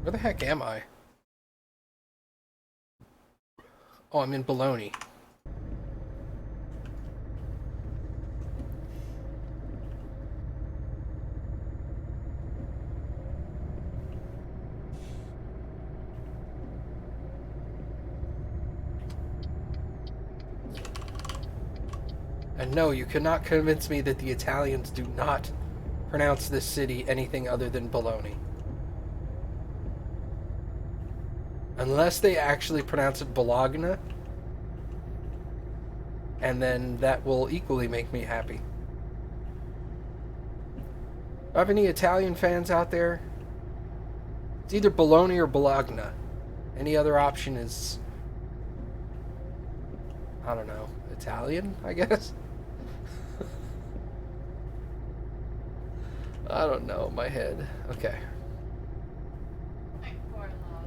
[SPEAKER 1] Where the heck am I? Oh, I'm in Bologna. And no, you cannot convince me that the Italians do not pronounce this city anything other than Bologna. Unless they actually pronounce it Bologna, and then that will equally make me happy. Do I have any Italian fans out there? It's either Bologna or Bologna. Any other option is, I don't know, Italian, I guess? I don't know, my head. Okay.
[SPEAKER 2] My poor love.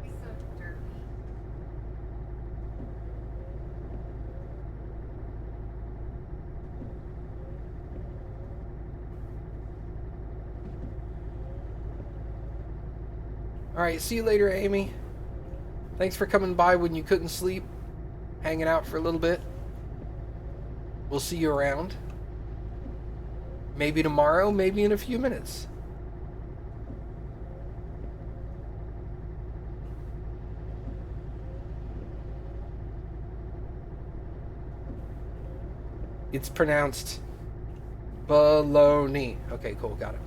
[SPEAKER 2] He's so dirty.
[SPEAKER 1] Alright, see you later, Amy. Thanks for coming by when you couldn't sleep. Hanging out for a little bit. We'll see you around. Maybe tomorrow, maybe in a few minutes. It's pronounced baloney. Okay, cool, got it.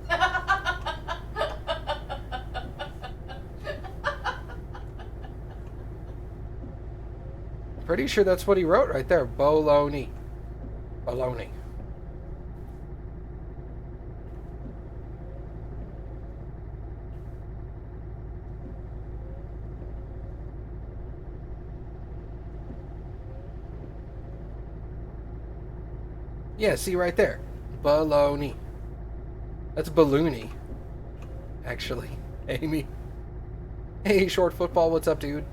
[SPEAKER 1] Pretty sure that's what he wrote right there. Bologna. Baloney. Yeah, see right there. Baloney. That's balloony. Actually. Amy. Hey, short football, what's up, dude?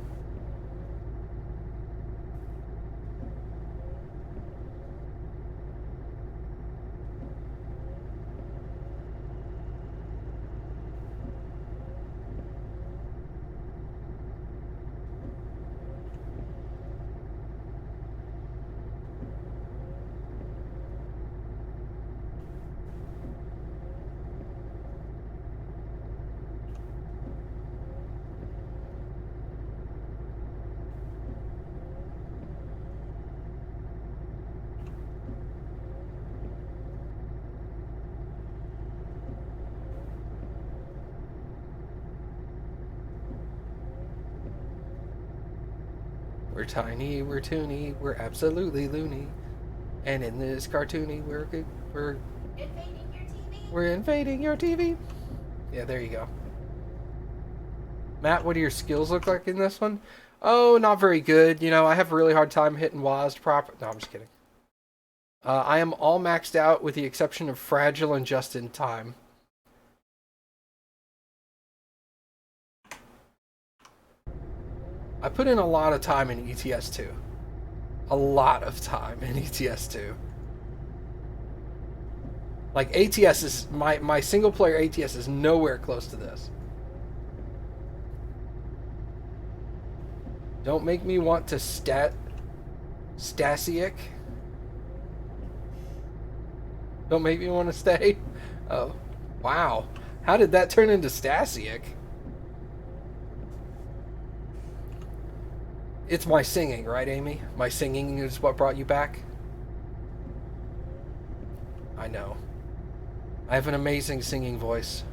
[SPEAKER 1] We're tiny, we're toony, we're absolutely loony. And in this cartoony, we're
[SPEAKER 2] Invading your TV?
[SPEAKER 1] we're invading your TV. Yeah, there you go. Matt, what do your skills look like in this one? Oh, not very good. You know, I have a really hard time hitting WASD proper. No, I'm just kidding. I am all maxed out with the exception of fragile and just in time. I put in a lot of time in ETS2. A lot of time in ETS2. Like, ATS is... My single player ATS is nowhere close to this. Don't make me want to Stasic. Don't make me want to stay. Oh, wow. How did that turn into Stasic? It's my singing, right, Amy? My singing is what brought you back? I know. I have an amazing singing voice.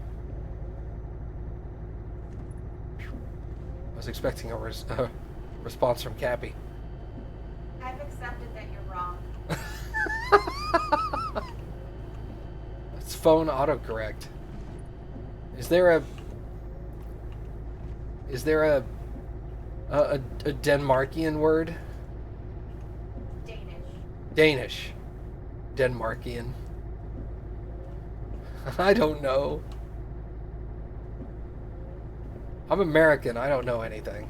[SPEAKER 1] I was expecting a response from Cappy.
[SPEAKER 2] I've accepted that you're wrong.
[SPEAKER 1] It's phone autocorrect. Is there a Denmarkian word?
[SPEAKER 2] Danish.
[SPEAKER 1] Danish. Denmarkian. I don't know. I'm American. I don't know anything.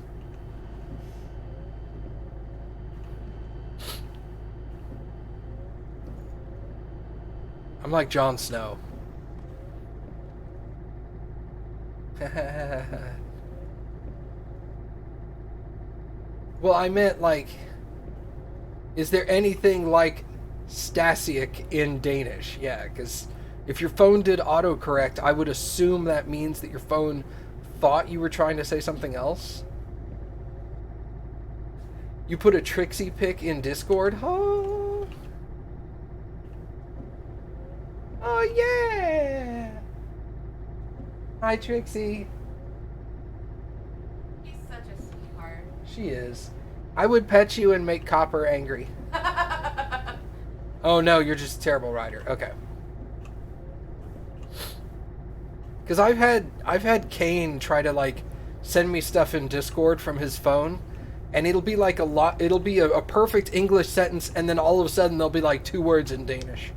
[SPEAKER 1] I'm like Jon Snow. Well, I meant like, is there anything like Stasic in Danish? Yeah, because if your phone did autocorrect, I would assume that means that your phone thought you were trying to say something else. You put a Trixie pic in Discord? Oh, oh yeah! Hi, Trixie.
[SPEAKER 2] He's such a sweetheart.
[SPEAKER 1] She is. I would pet you and make Copper angry. Oh no, you're just a terrible writer. Okay. Because I've had Kane try to like send me stuff in Discord from his phone, and it'll be like it'll be a perfect English sentence, and then all of a sudden there'll be like 2 words in Danish,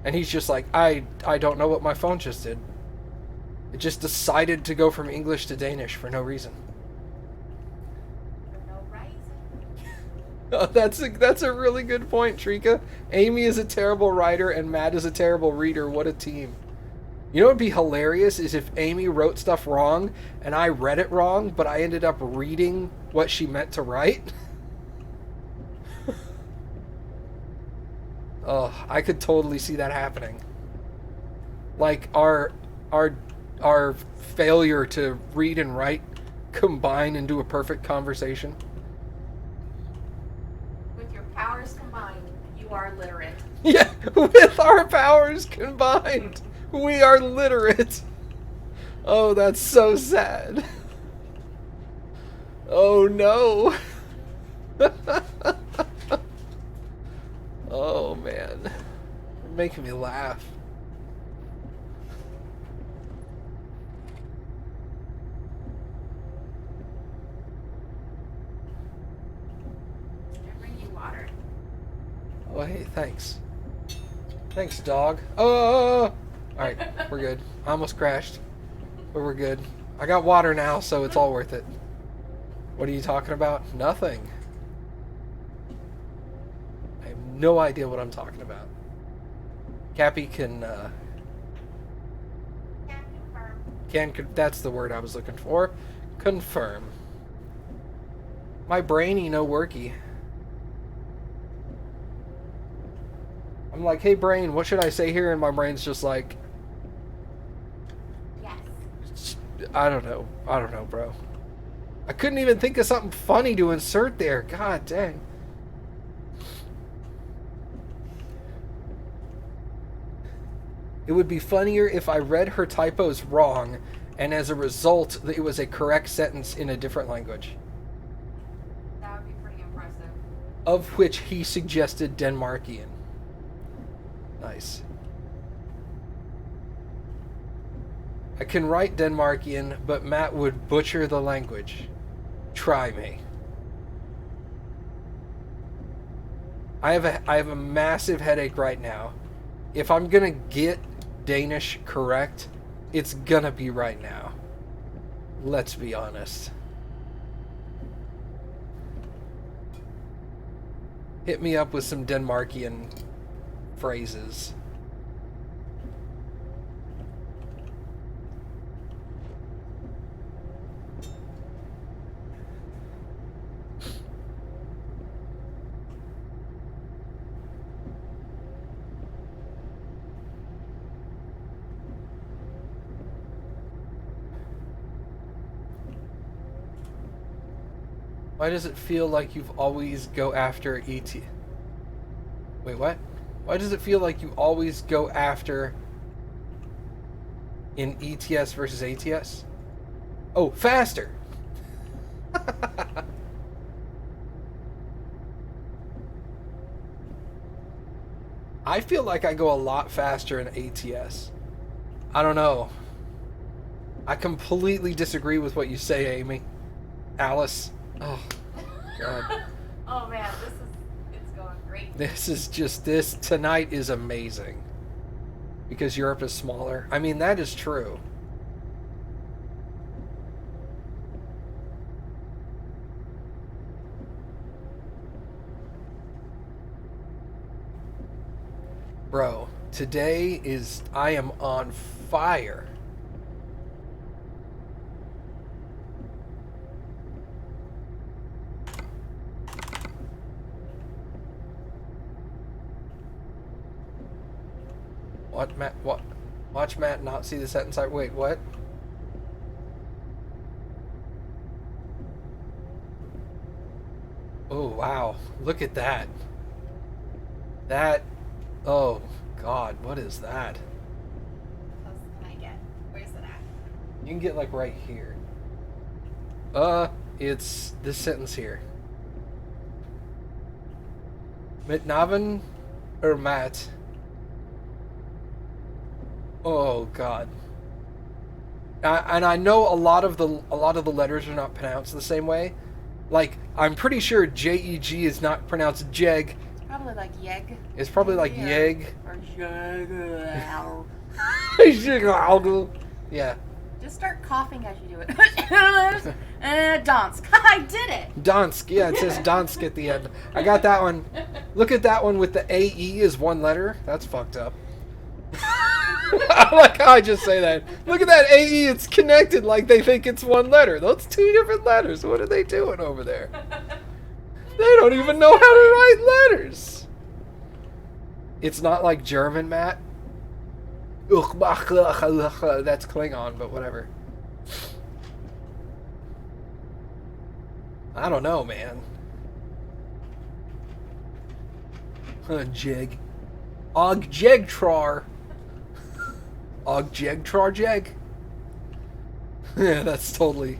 [SPEAKER 1] and he's just like, I don't know what my phone just did. It just decided to go from English to Danish for no reason.
[SPEAKER 2] For no reason.
[SPEAKER 1] Oh, that's a really good point, Trika. Amy is a terrible writer and Matt is a terrible reader. What a team. You know what would be hilarious is if Amy wrote stuff wrong and I read it wrong, but I ended up reading what she meant to write. Oh, I could totally see that happening. Like our failure to read and write combine into a perfect conversation.
[SPEAKER 2] With your powers combined, you are literate.
[SPEAKER 1] Yeah, with our powers combined, we are literate. Oh, that's so sad. Oh no. Oh man. You're making me laugh.
[SPEAKER 2] I bring you water.
[SPEAKER 1] Oh hey, thanks. Thanks, dog. Oh! Alright, we're good. I almost crashed. But we're good. I got water now, so it's all worth it. What are you talking about? Nothing. I have no idea what I'm talking about. Cappy can,
[SPEAKER 2] Can confirm.
[SPEAKER 1] that's the word I was looking for. Confirm. My brainy no worky. I'm like, hey brain, what should I say here? And my brain's just like,
[SPEAKER 2] Yes.
[SPEAKER 1] I don't know, bro. I couldn't even think of something funny to insert there. God dang. It would be funnier if I read her typos wrong, and as a result, it was a correct sentence in a different language.
[SPEAKER 2] That would be pretty impressive.
[SPEAKER 1] Of which he suggested Denmarkian. Nice. I can write Denmarkian, but Matt would butcher the language. Try me. I have a massive headache right now. If I'm gonna get Danish correct, it's gonna be right now. Let's be honest. Hit me up with some Denmarkian phrases. Why does it feel like you've always go after ET? Wait, what? Why does it feel like you always go after in ETS versus ATS? Oh, faster! I feel like I go a lot faster in ATS. I don't know. I completely disagree with what you say, Amy. Alice. Oh, God.
[SPEAKER 2] Oh man, it's going great.
[SPEAKER 1] This tonight is amazing. Because Europe is smaller. I mean, that is true. Bro, today is... I am on fire. What, Matt? What? Watch Matt not see the sentence. Wait, what? Oh, wow. Look at that. That... Oh, God. What is that?
[SPEAKER 2] How close can I get? Where's it at?
[SPEAKER 1] You can get, like, right here. It's this sentence here. Mit Naven or Matt? Oh God! And I know a lot of the letters are not pronounced the same way. Like I'm pretty sure JEG is not pronounced jeg.
[SPEAKER 2] Probably like yeg.
[SPEAKER 1] It's probably like yeg.
[SPEAKER 2] Or jeg.
[SPEAKER 1] Yeah.
[SPEAKER 2] Just start coughing as you do it. Donsk. I did it.
[SPEAKER 1] Donsk. Yeah, it says Donsk at the end. I got that one. Look at that one with the AE as one letter. That's fucked up. I like how I just say that. Look at that AE, it's connected like they think it's one letter. Those two different letters. What are they doing over there? They don't even know how to write letters. It's not like German, Matt. That's Klingon, but whatever. I don't know, man. Jeg. Ogjegtrar. Ogjegtrar jeg. Yeah, that's totally...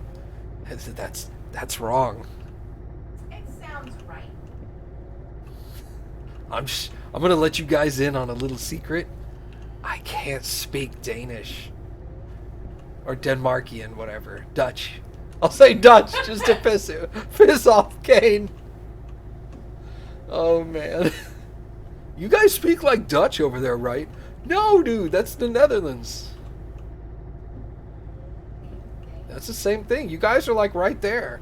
[SPEAKER 1] That's wrong.
[SPEAKER 2] It sounds right.
[SPEAKER 1] I'm gonna let you guys in on a little secret. I can't speak Danish. Or Denmarkian, whatever. Dutch. I'll say Dutch just to piss off Kane. Oh, man. You guys speak like Dutch over there, right? No, dude, that's the Netherlands. That's the same thing. You guys are like right there.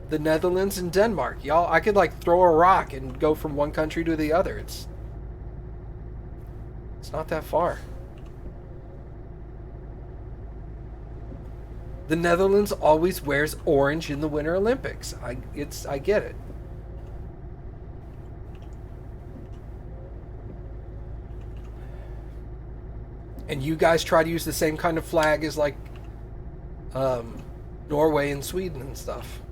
[SPEAKER 1] The Netherlands and Denmark. Y'all, I could like throw a rock and go from one country to the other. It's not that far. The Netherlands always wears orange in the Winter Olympics. I get it. And you guys try to use the same kind of flag as like Norway and Sweden and stuff.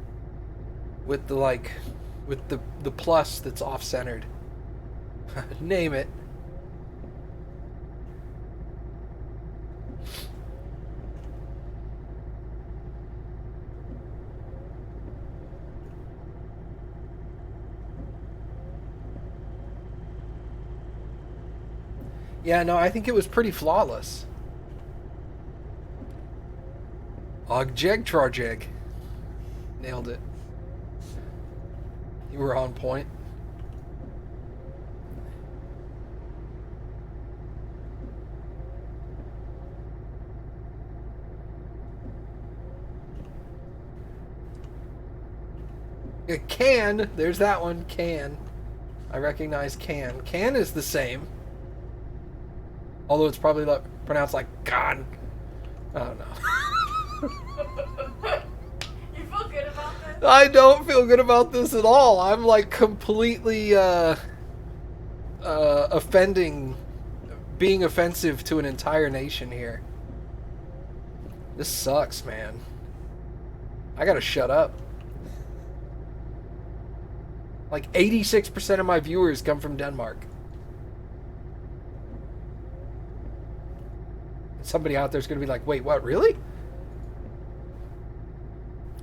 [SPEAKER 1] With the plus that's off-centered. Name it. Yeah, no, I think it was pretty flawless. Ogjegtrarjeg. Nailed it. You were on point. Can. There's that one. Can. I recognize can. Can is the same. Although it's probably pronounced like "gan." I don't know.
[SPEAKER 2] You feel good about this?
[SPEAKER 1] I don't feel good about this at all. I'm like completely being offensive to an entire nation here. This sucks, man. I gotta shut up. Like 86% of my viewers come from Denmark. Somebody out there's going to be like, wait, what, really?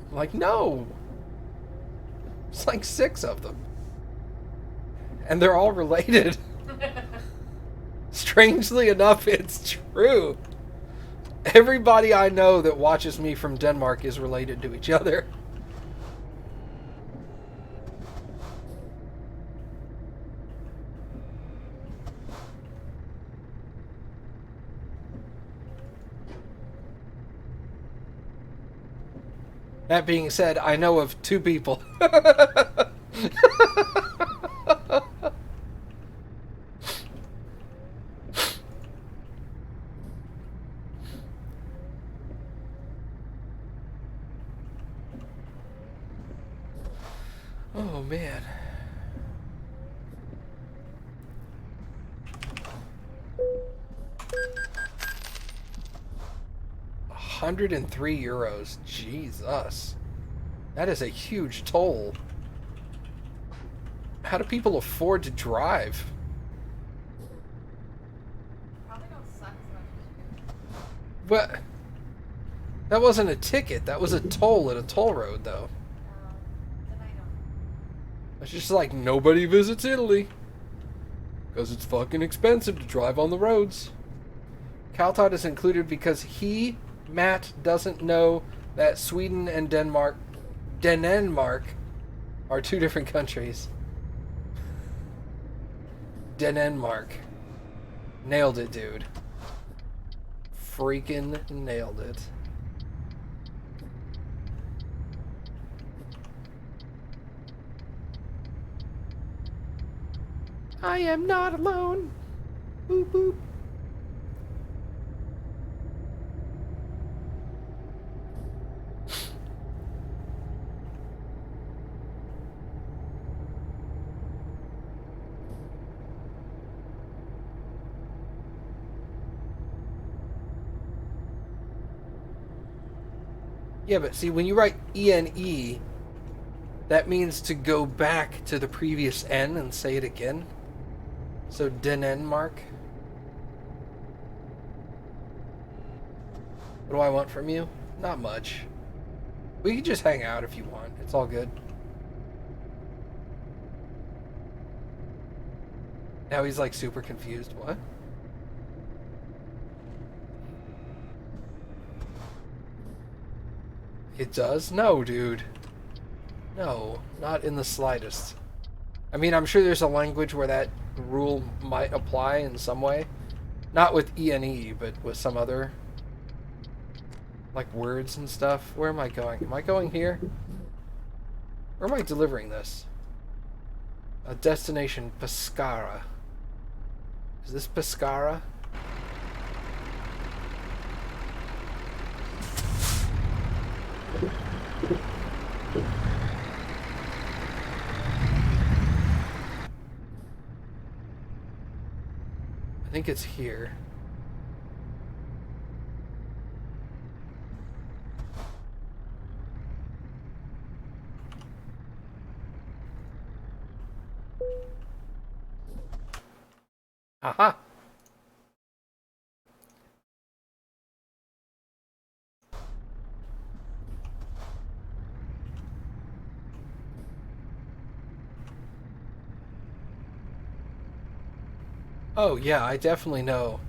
[SPEAKER 1] I'm like, no. It's like 6 of them. And they're all related. Strangely enough, it's true. Everybody I know that watches me from Denmark is related to each other. That being said, I know of 2 people. Oh, man. €103. Jesus. That is a huge toll. How do people afford to drive?
[SPEAKER 2] Probably don't suck as much as you.
[SPEAKER 1] What? That wasn't a ticket. That was a toll at a toll road, though.
[SPEAKER 2] Then I don't.
[SPEAKER 1] It's just like nobody visits Italy. Because it's fucking expensive to drive on the roads. Caltot is included because Matt, doesn't know that Sweden and Denmark are 2 different countries. Denmark. Nailed it, dude. Freaking nailed it. I am not alone. Boop boop. Yeah, but see, when you write ENE, that means to go back to the previous N and say it again. So, Denmark. What do I want from you? Not much. We can just hang out if you want. It's all good. Now he's like super confused. What? It does? No, dude. No, not in the slightest. I mean, I'm sure there's a language where that rule might apply in some way. Not with ENE, but with some other, like, words and stuff. Where am I going? Am I going here? Where am I delivering this? A destination, Pescara. Is this Pescara? I think it's here. Aha! Oh, yeah, I definitely know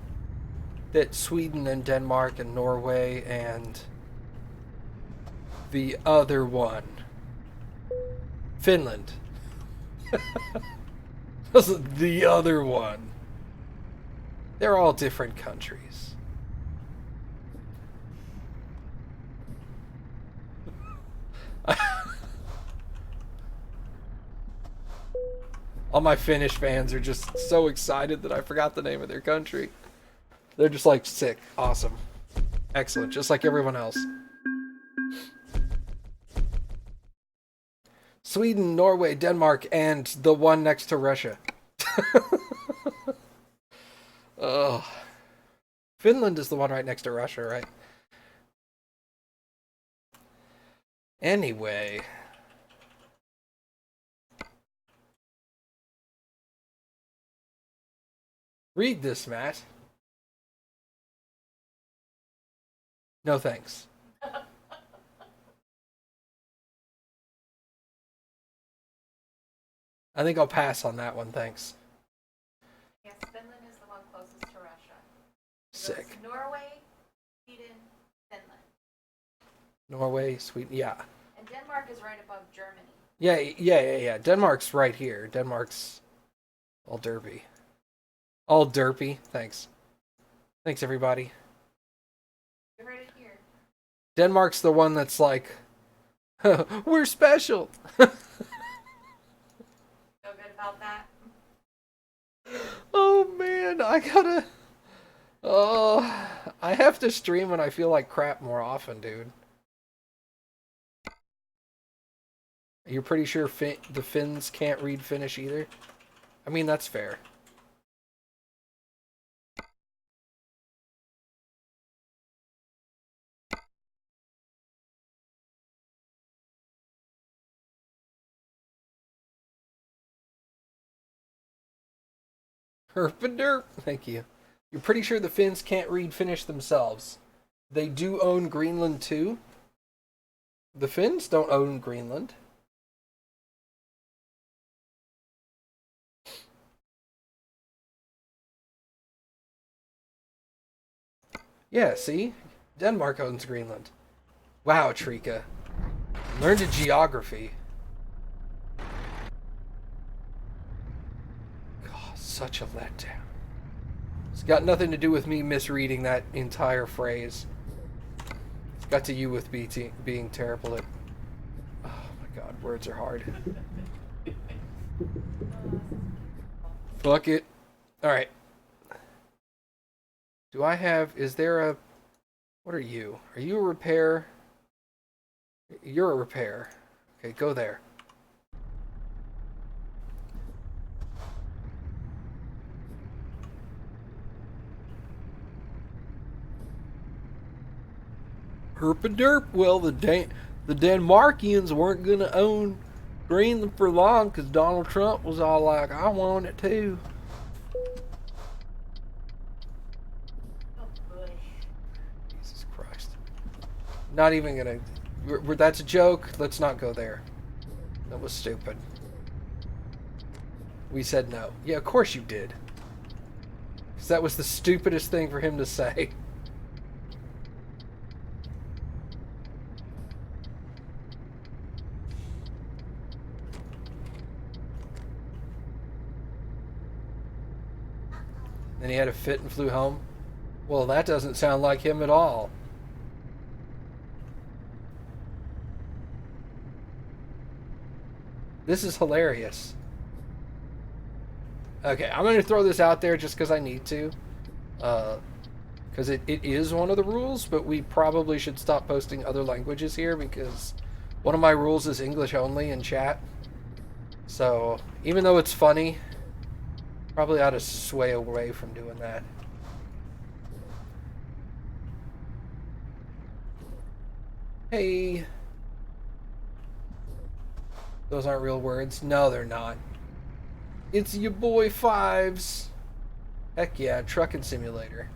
[SPEAKER 1] that Sweden and Denmark and Norway and the other one, Finland. The other one. They're all different countries. All my Finnish fans are just so excited that I forgot the name of their country. They're just like, sick, awesome, excellent, just like everyone else. Sweden, Norway, Denmark, and the one next to Russia. Ugh. Finland is the one right next to Russia, right? Anyway. Read this, Matt. No thanks. I think I'll pass on that one, thanks.
[SPEAKER 2] Yes, Finland is the one closest to Russia.
[SPEAKER 1] Sick.
[SPEAKER 2] It's Norway, Sweden, Finland.
[SPEAKER 1] Norway, Sweden, yeah.
[SPEAKER 2] And Denmark is right above Germany.
[SPEAKER 1] Yeah. Denmark's right here. Denmark's all derpy. All derpy. Thanks. Thanks, everybody.
[SPEAKER 2] You heard it here.
[SPEAKER 1] Denmark's the one that's like, we're special.
[SPEAKER 2] Feel good about that?
[SPEAKER 1] Oh, man, I have to stream when I feel like crap more often, dude. You're pretty sure the Finns can't read Finnish either? I mean, that's fair. Herpaderp, thank you. You're pretty sure the Finns can't read Finnish themselves. They do own Greenland too. The Finns don't own Greenland. Yeah, see? Denmark owns Greenland. Wow, Trika. Learned a geography. God, such a letdown. It's got nothing to do with me misreading that entire phrase. It's got to do with being terrible at... Oh my god, words are hard. Fuck it. Alright. Do I have... Is there a... What are you? Are you a repair? You're a repair. Okay, go there. Herpaderp. Well, the Denmarkians weren't going to own Greenland for long because Donald Trump was all like, I want it too.
[SPEAKER 2] Oh boy.
[SPEAKER 1] Jesus Christ. Not even going to... That's a joke. Let's not go there. That was stupid. We said no. Yeah, of course you did. Because that was the stupidest thing for him to say. Then he had a fit and flew home. Well, that doesn't sound like him at all. This is hilarious. Okay, I'm going to throw this out there just because I need to. Because it is one of the rules, but we probably should stop posting other languages here because one of my rules is English only in chat. So, even though it's funny, probably ought to sway away from doing that. Hey. Those aren't real words. No, they're not. It's your boy Fives. Heck yeah, trucking simulator.